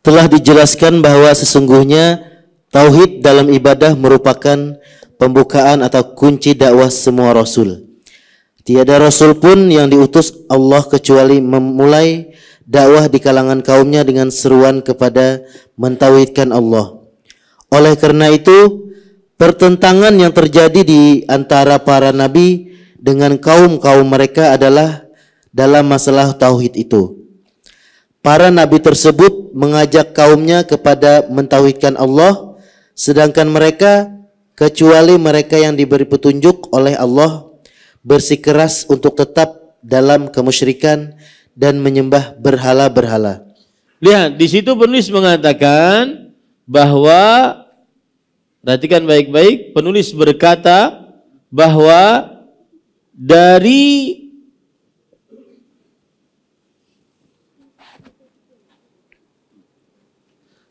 Telah dijelaskan bahwa sesungguhnya tauhid dalam ibadah merupakan pembukaan atau kunci dakwah semua rasul. Tiada rasul pun yang diutus Allah kecuali memulai dakwah di kalangan kaumnya dengan seruan kepada mentauhidkan Allah. Oleh karena itu, pertentangan yang terjadi di antara para nabi dengan kaum-kaum mereka adalah dalam masalah tauhid itu. Para nabi tersebut mengajak kaumnya kepada mentauhidkan Allah, sedangkan mereka, kecuali mereka yang diberi petunjuk oleh Allah, bersikeras untuk tetap dalam kemusyrikan dan menyembah berhala-berhala. Lihat, di situ penulis mengatakan bahwa, perhatikan baik-baik, penulis berkata bahwa dari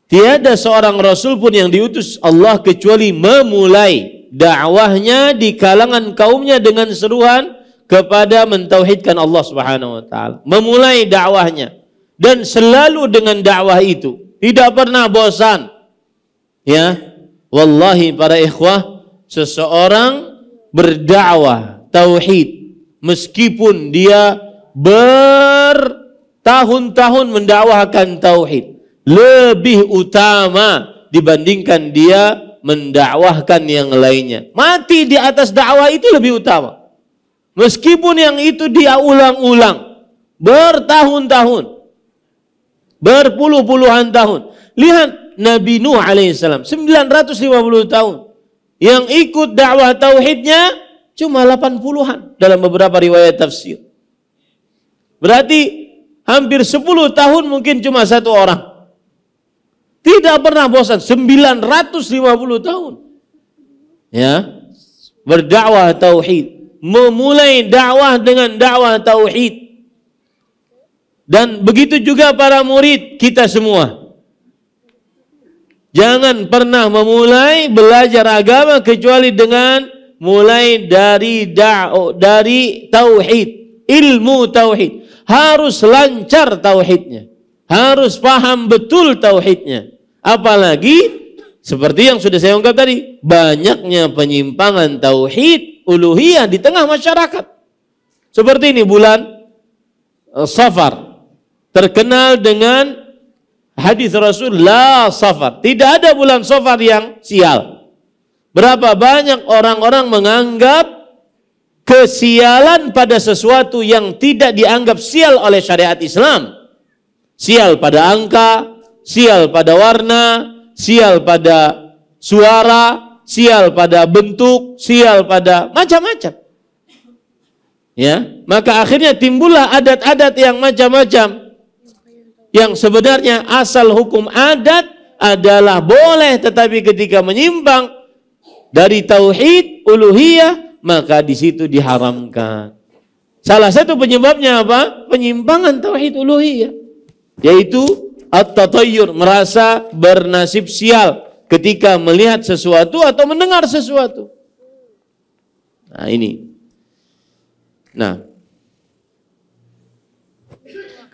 tiada seorang rasul pun yang diutus Allah kecuali memulai dakwahnya di kalangan kaumnya dengan seruan kepada mentauhidkan Allah Subhanahu wa taala. Memulai dakwahnya dan selalu dengan dakwah itu, tidak pernah bosan. Ya, wallahi para ikhwah, seseorang berdakwah tauhid meskipun dia bertahun-tahun mendakwahkan tauhid, lebih utama dibandingkan dia mendakwahkan yang lainnya. Mati di atas dakwah itu lebih utama. Meskipun yang itu dia ulang-ulang bertahun-tahun, berpuluh-puluhan tahun. Lihat Nabi Nuh alaihissalam 950 tahun. Yang ikut dakwah tauhidnya cuma 80-an dalam beberapa riwayat tafsir. Berarti hampir 10 tahun mungkin cuma satu orang. Tidak pernah bosan, 950 tahun. Ya, berdakwah tauhid, memulai dakwah dengan dakwah tauhid. Dan begitu juga para murid kita semua. Jangan pernah memulai belajar agama kecuali dengan mulai dari tauhid, ilmu tauhid. Harus lancar tauhidnya. Harus paham betul tauhidnya. Apalagi seperti yang sudah saya ungkap tadi, banyaknya penyimpangan tauhid uluhiyah di tengah masyarakat. Seperti ini bulan Safar, terkenal dengan hadis Rasul, la Safar. Tidak ada bulan Safar yang sial. Berapa banyak orang-orang menganggap kesialan pada sesuatu yang tidak dianggap sial oleh syariat Islam. Sial pada angka, sial pada warna, sial pada suara, sial pada bentuk, sial pada macam-macam. Ya, maka akhirnya timbullah adat-adat yang macam-macam. Yang sebenarnya asal hukum adat adalah boleh, tetapi ketika menyimpang dari tauhid uluhiyah, maka di situ diharamkan. Salah satu penyebabnya apa? Penyimpangan tauhid uluhiyah, yaitu at-tatayyur, merasa bernasib sial ketika melihat sesuatu atau mendengar sesuatu. Nah, ini. Nah,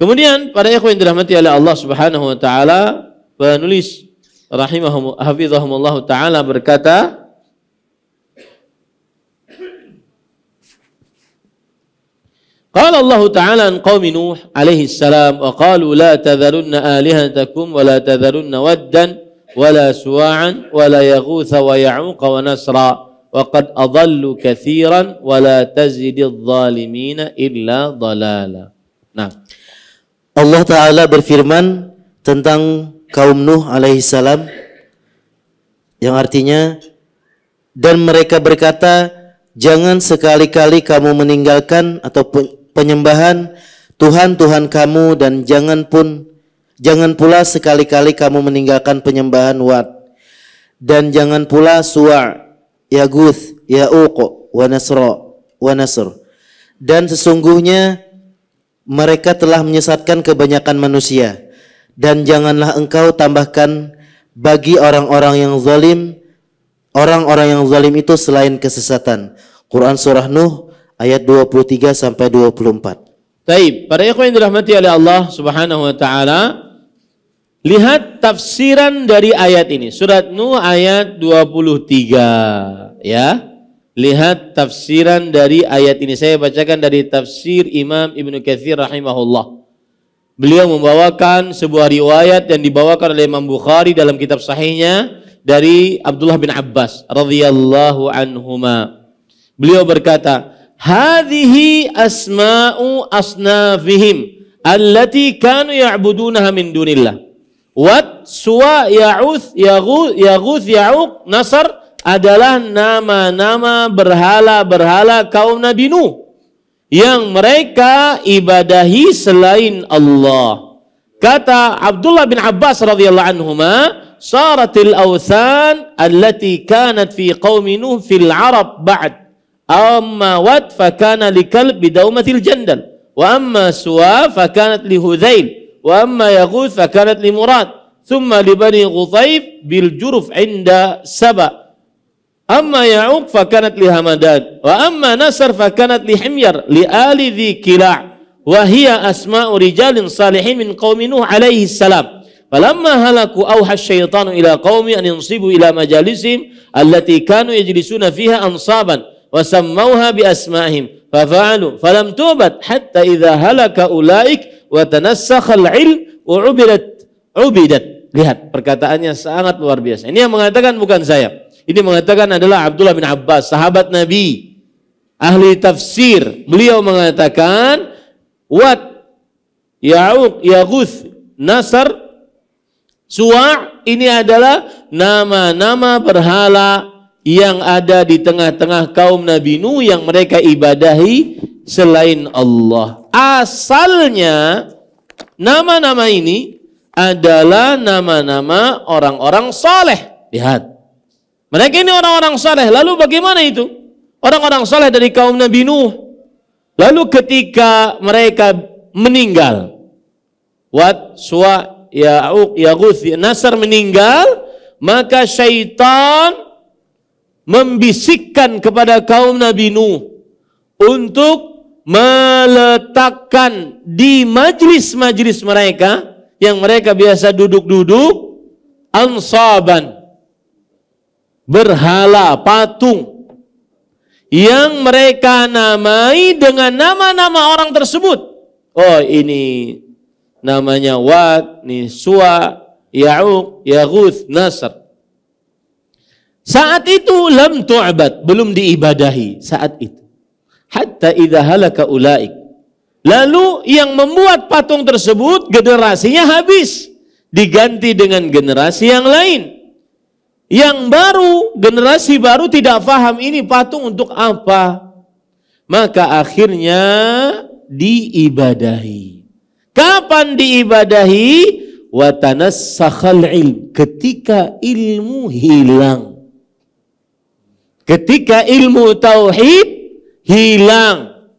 kemudian para ikhwan yang dirahmati oleh Allah Subhanahu wa taala, penulis hafizahumullah taala berkata, qala Allah taala an qaumi Nuh alaihi salam wa qalu la tadharunna alihatakum wa la tadharunna waddan wa la suwa'an wa la yaghutha wa ya'uqa wa nasra wa qad adallu katsiran wa la tazididz zalimina illa dhalala. Nah, Allah Ta'ala berfirman tentang kaum Nuh alaihi salam, yang artinya, dan mereka berkata, jangan sekali-kali kamu meninggalkan atau penyembahan Tuhan-Tuhan kamu, dan jangan pula sekali-kali kamu meninggalkan penyembahan Wad, dan jangan pula Suwa', Yaguth, Ya'uq, wa Nasr. Dan sesungguhnya mereka telah menyesatkan kebanyakan manusia, dan janganlah engkau tambahkan bagi orang-orang yang zalim itu selain kesesatan. Quran surah Nuh ayat 23 sampai 24. Baik, para ikhwan yang dirahmati oleh Allah Subhanahu wa taala, lihat tafsiran dari ayat ini. Surat Nuh ayat 23, ya. Lihat tafsiran dari ayat ini. Saya bacakan dari tafsir Imam Ibnu Katsir rahimahullah. Beliau membawakan sebuah riwayat yang dibawakan oleh Imam Bukhari dalam kitab sahihnya dari Abdullah bin Abbas radhiyallahu anhuma. Beliau berkata, "Hadhihi asma'u asnafihim allati kanu ya'budunaha min dunillah. Wat, Suwa, Ya'uth, Yaghuth, Ya'uq, Nasr adalah nama-nama berhala-berhala kaum Nabi Nuh yang mereka ibadahi selain Allah." Kata Abdullah bin Abbas radhiyallahu anhuma, "Saratil awthan allati kanat fi qaumi Nuh fil Arab ba'd. Amma Wad fa kana likalb bidaumatil jandal, wa amma Suwa fa kanat li Hudzail, wa amma Yaghuth fa kanat li Murad, thumma li Bani Ghuthayf bil Juruf 'inda Saba. Amma Ya'uq fakanat li Hamadan, wa amma Nasr fakanat li Himyar li ali dhi Kila', wa hiya asma'u rijalin salihin min qaumi Nuh alaihi salam. Falamma halaku awha asyaitanu ila qaumi an yansibu ila majalisihim allati kanu yajlisuna fiha ansaban wa sammauha bi asma'ihim fafa'alu falam tubat hatta idha halaka ulaik wa tanassakha al-'ilm wa ubidat." Lihat, perkataannya sangat luar biasa. Ini yang mengatakan bukan saya. Ini mengatakan adalah Abdullah bin Abbas, sahabat Nabi, ahli tafsir. Beliau mengatakan, Wad, Ya'uq, Yaghuth, Nasr, Suwa' ini adalah nama-nama berhala yang ada di tengah-tengah kaum Nabi Nuh yang mereka ibadahi selain Allah. Asalnya nama-nama ini adalah nama-nama orang-orang saleh. Lihat, mereka ini orang-orang saleh. Lalu bagaimana itu? Orang-orang saleh dari kaum Nabi Nuh. Lalu ketika mereka meninggal, Wad, Suwa', Ya'uq, Yaghuth, Nasr meninggal, maka syaitan membisikkan kepada kaum Nabi Nuh untuk meletakkan di majlis-majlis mereka yang mereka biasa duduk-duduk, ansaban, berhala, patung, yang mereka namai dengan nama-nama orang tersebut. Oh, ini namanya Wad, ini Suwa, Ya'uq, Yaghuth, Nasr. Saat itu lam tu'bad, belum diibadahi saat itu. hatta idza halaka ulaik. Lalu yang membuat patung tersebut generasinya habis, diganti dengan generasi yang lain. Yang baru, generasi baru tidak paham ini patung untuk apa. Maka akhirnya diibadahi. Kapan diibadahi? Wa tanassakhal ilm, ketika ilmu hilang. Ketika ilmu tauhid hilang.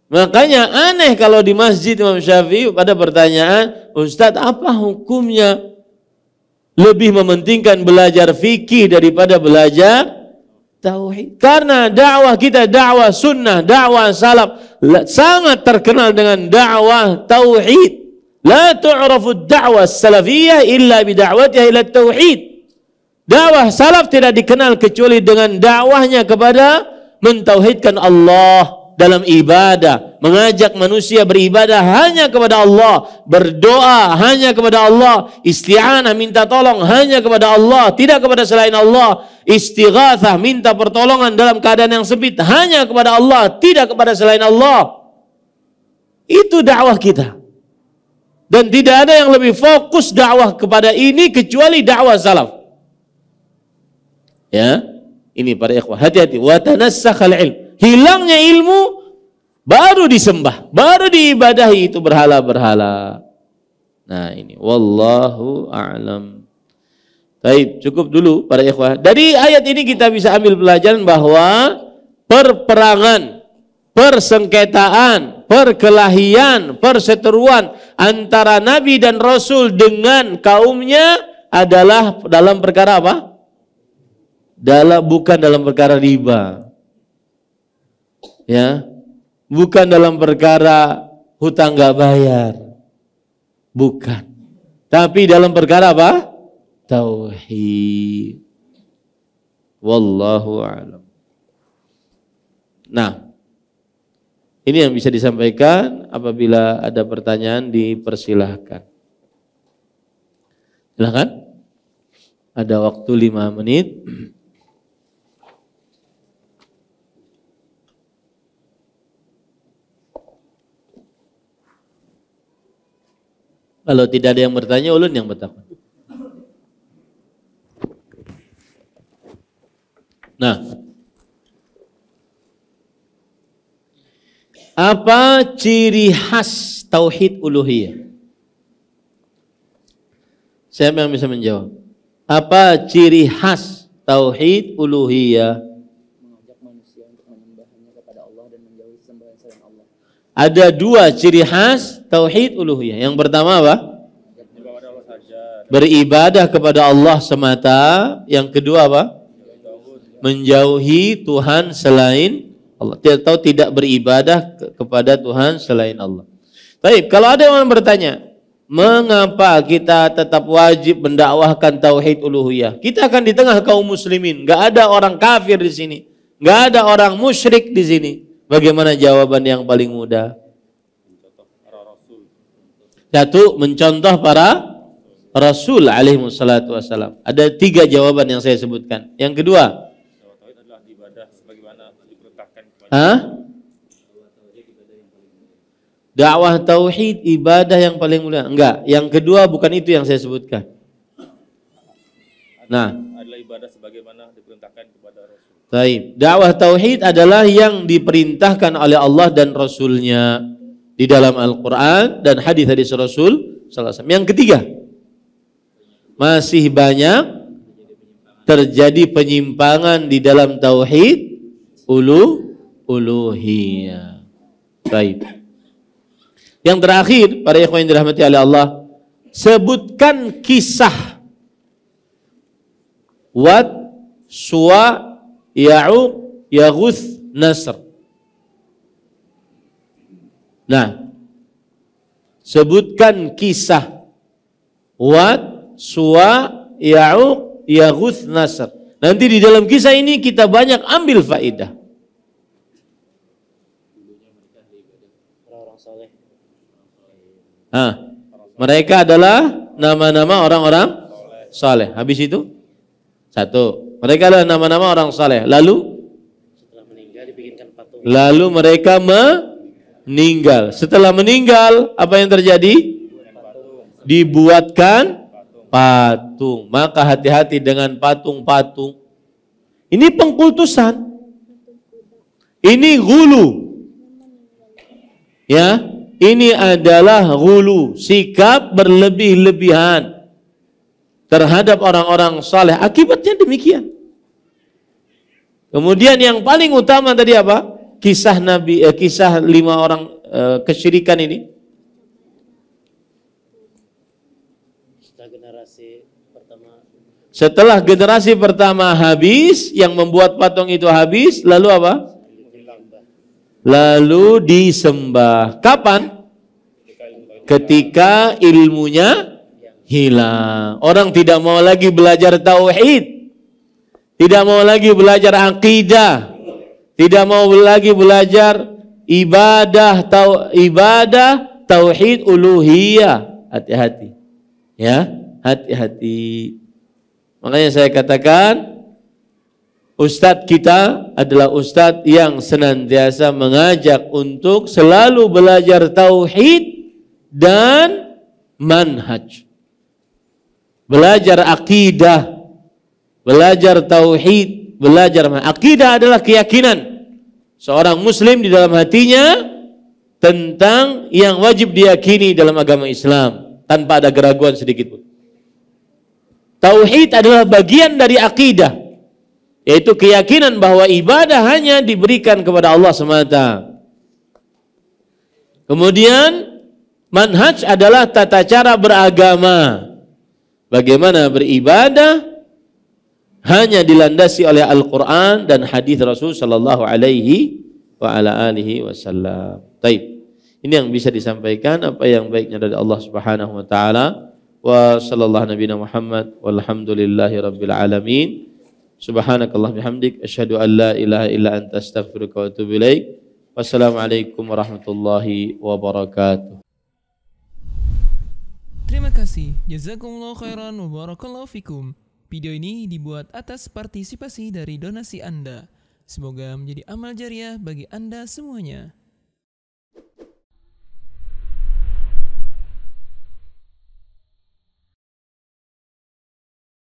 Makanya aneh kalau di masjid Imam Syafi'i pada pertanyaan, Ustadz apa hukumnya lebih mementingkan belajar fikih daripada belajar tauhid? Karena dakwah kita dakwah sunnah, dakwah salaf sangat terkenal dengan dakwah tauhid. La tu'rafu dakwah salafiyah illa bida'watiha ila tauhid. Dakwah salaf tidak dikenal kecuali dengan dakwahnya kepada mentauhidkan Allah dalam ibadah, mengajak manusia beribadah hanya kepada Allah, berdoa hanya kepada Allah, isti'anah minta tolong hanya kepada Allah, tidak kepada selain Allah, istighatsah minta pertolongan dalam keadaan yang sempit hanya kepada Allah, tidak kepada selain Allah. Itu dakwah kita. Dan tidak ada yang lebih fokus dakwah kepada ini kecuali dakwah salaf. Ya, ini para ikhwah, hati-hati. Wa tanassakhal ilm. Hilangnya ilmu baru disembah, baru diibadahi itu berhala-berhala. Nah ini, wallahu a'lam. Baik, cukup dulu para ikhwah. Dari ayat ini kita bisa ambil pelajaran bahwa perperangan, persengketaan, perkelahian, perseteruan antara Nabi dan Rasul dengan kaumnya adalah dalam perkara apa? Bukan dalam perkara riba. Ya, bukan dalam perkara hutang gak bayar, bukan. Tapi dalam perkara apa? Tauhid. Wallahu a'lam. Nah, ini yang bisa disampaikan. Apabila ada pertanyaan dipersilahkan. Silakan. Ada waktu 5 menit. Kalau tidak ada yang bertanya, ulun yang bertakwa. Nah, apa ciri khas tauhid uluhiyah? Siapa yang bisa menjawab? Apa ciri khas tauhid uluhiyah? Mengajak manusia untuk menyembah hanya kepada Allah dan menjauhi sembahan selain Allah. Ada 2 ciri khas tauhid uluhiyah. Yang pertama apa? Beribadah kepada Allah semata. Yang kedua apa? Menjauhi Tuhan selain Allah. Tidak beribadah kepada Tuhan selain Allah. Baik, kalau ada yang bertanya, mengapa kita tetap wajib mendakwahkan tauhid uluhiyah? Kita akan di tengah kaum muslimin, enggak ada orang kafir di sini, enggak ada orang musyrik di sini. Bagaimana jawaban yang paling mudah? Satu, mencontoh para Rasul alaihi wassalatu wassalam. Ada 3 jawaban yang saya sebutkan. Yang kedua, dakwah tauhid ibadah yang paling mulia. Enggak, yang kedua bukan itu yang saya sebutkan. Nah, adalah ibadah sebagaimana diperintahkan kepada Rasul. Baik, dakwah tauhid adalah yang diperintahkan oleh Allah dan Rasulnya di dalam Al-Quran dan hadis-hadis Rasul sallallahu alaihi wasallam. Yang ketiga, masih banyak terjadi penyimpangan di dalam tauhid uluhiyah. Baik. Yang terakhir, para ikhwan yang dirahmati oleh Allah, sebutkan kisah Wad, Suwa, Ya'uq, Yaghuth, Nasr. Nah, sebutkan kisah Wad, Suwa, Ya'uq, Yaghuth, Nasr. Nanti di dalam kisah ini kita banyak ambil faidah. Mereka adalah nama-nama orang-orang saleh. Habis itu 1. Mereka adalah nama-nama orang saleh. Lalu setelah meninggal dibikinkan patung Lalu mereka meninggal. Setelah meninggal, apa yang terjadi? Dibuatkan patung. Maka hati-hati dengan patung-patung. Ini pengkultusan. Ini gulu. Ya, ini adalah gulu, sikap berlebih-lebihan terhadap orang-orang saleh. Akibatnya demikian. Kemudian yang paling utama tadi apa? Kisah Nabi, kisah 5 orang kesyirikan ini. Setelah generasi pertama habis, yang membuat patung itu habis, lalu apa? Lalu disembah. Kapan? Ketika ilmunya hilang. Orang tidak mau lagi belajar tauhid, tidak mau lagi belajar akidah, tidak mau lagi belajar ibadah tauhid uluhiyah. Hati-hati. Ya, hati-hati. Makanya saya katakan ustadz kita adalah ustadz yang senantiasa mengajak untuk selalu belajar tauhid dan manhaj. Belajar akidah, belajar tauhid, belajar akidah adalah keyakinan seorang muslim di dalam hatinya tentang yang wajib diyakini dalam agama Islam tanpa ada keraguan sedikit pun. Tauhid adalah bagian dari akidah, yaitu keyakinan bahwa ibadah hanya diberikan kepada Allah semata. Kemudian manhaj adalah tata cara beragama. Bagaimana beribadah hanya dilandasi oleh Al-Quran dan hadis Rasul sallallahu alaihi wa ala alihi wasallam. Baik. Ini yang bisa disampaikan, apa yang baiknya dari Allah Subhanahu wa taala. Wa sallallahu nabiyana Muhammad walhamdulillahi rabbil alamin. Subhanakallah bihamdik asyhadu an la ilaha illa anta astaghfiruka wa atubu ilaik. Wassalamualaikum warahmatullahi wabarakatuh. Terima kasih. Jazakumullah khairan wa barakallahu fikum. Video ini dibuat atas partisipasi dari donasi Anda. Semoga menjadi amal jariah bagi Anda semuanya.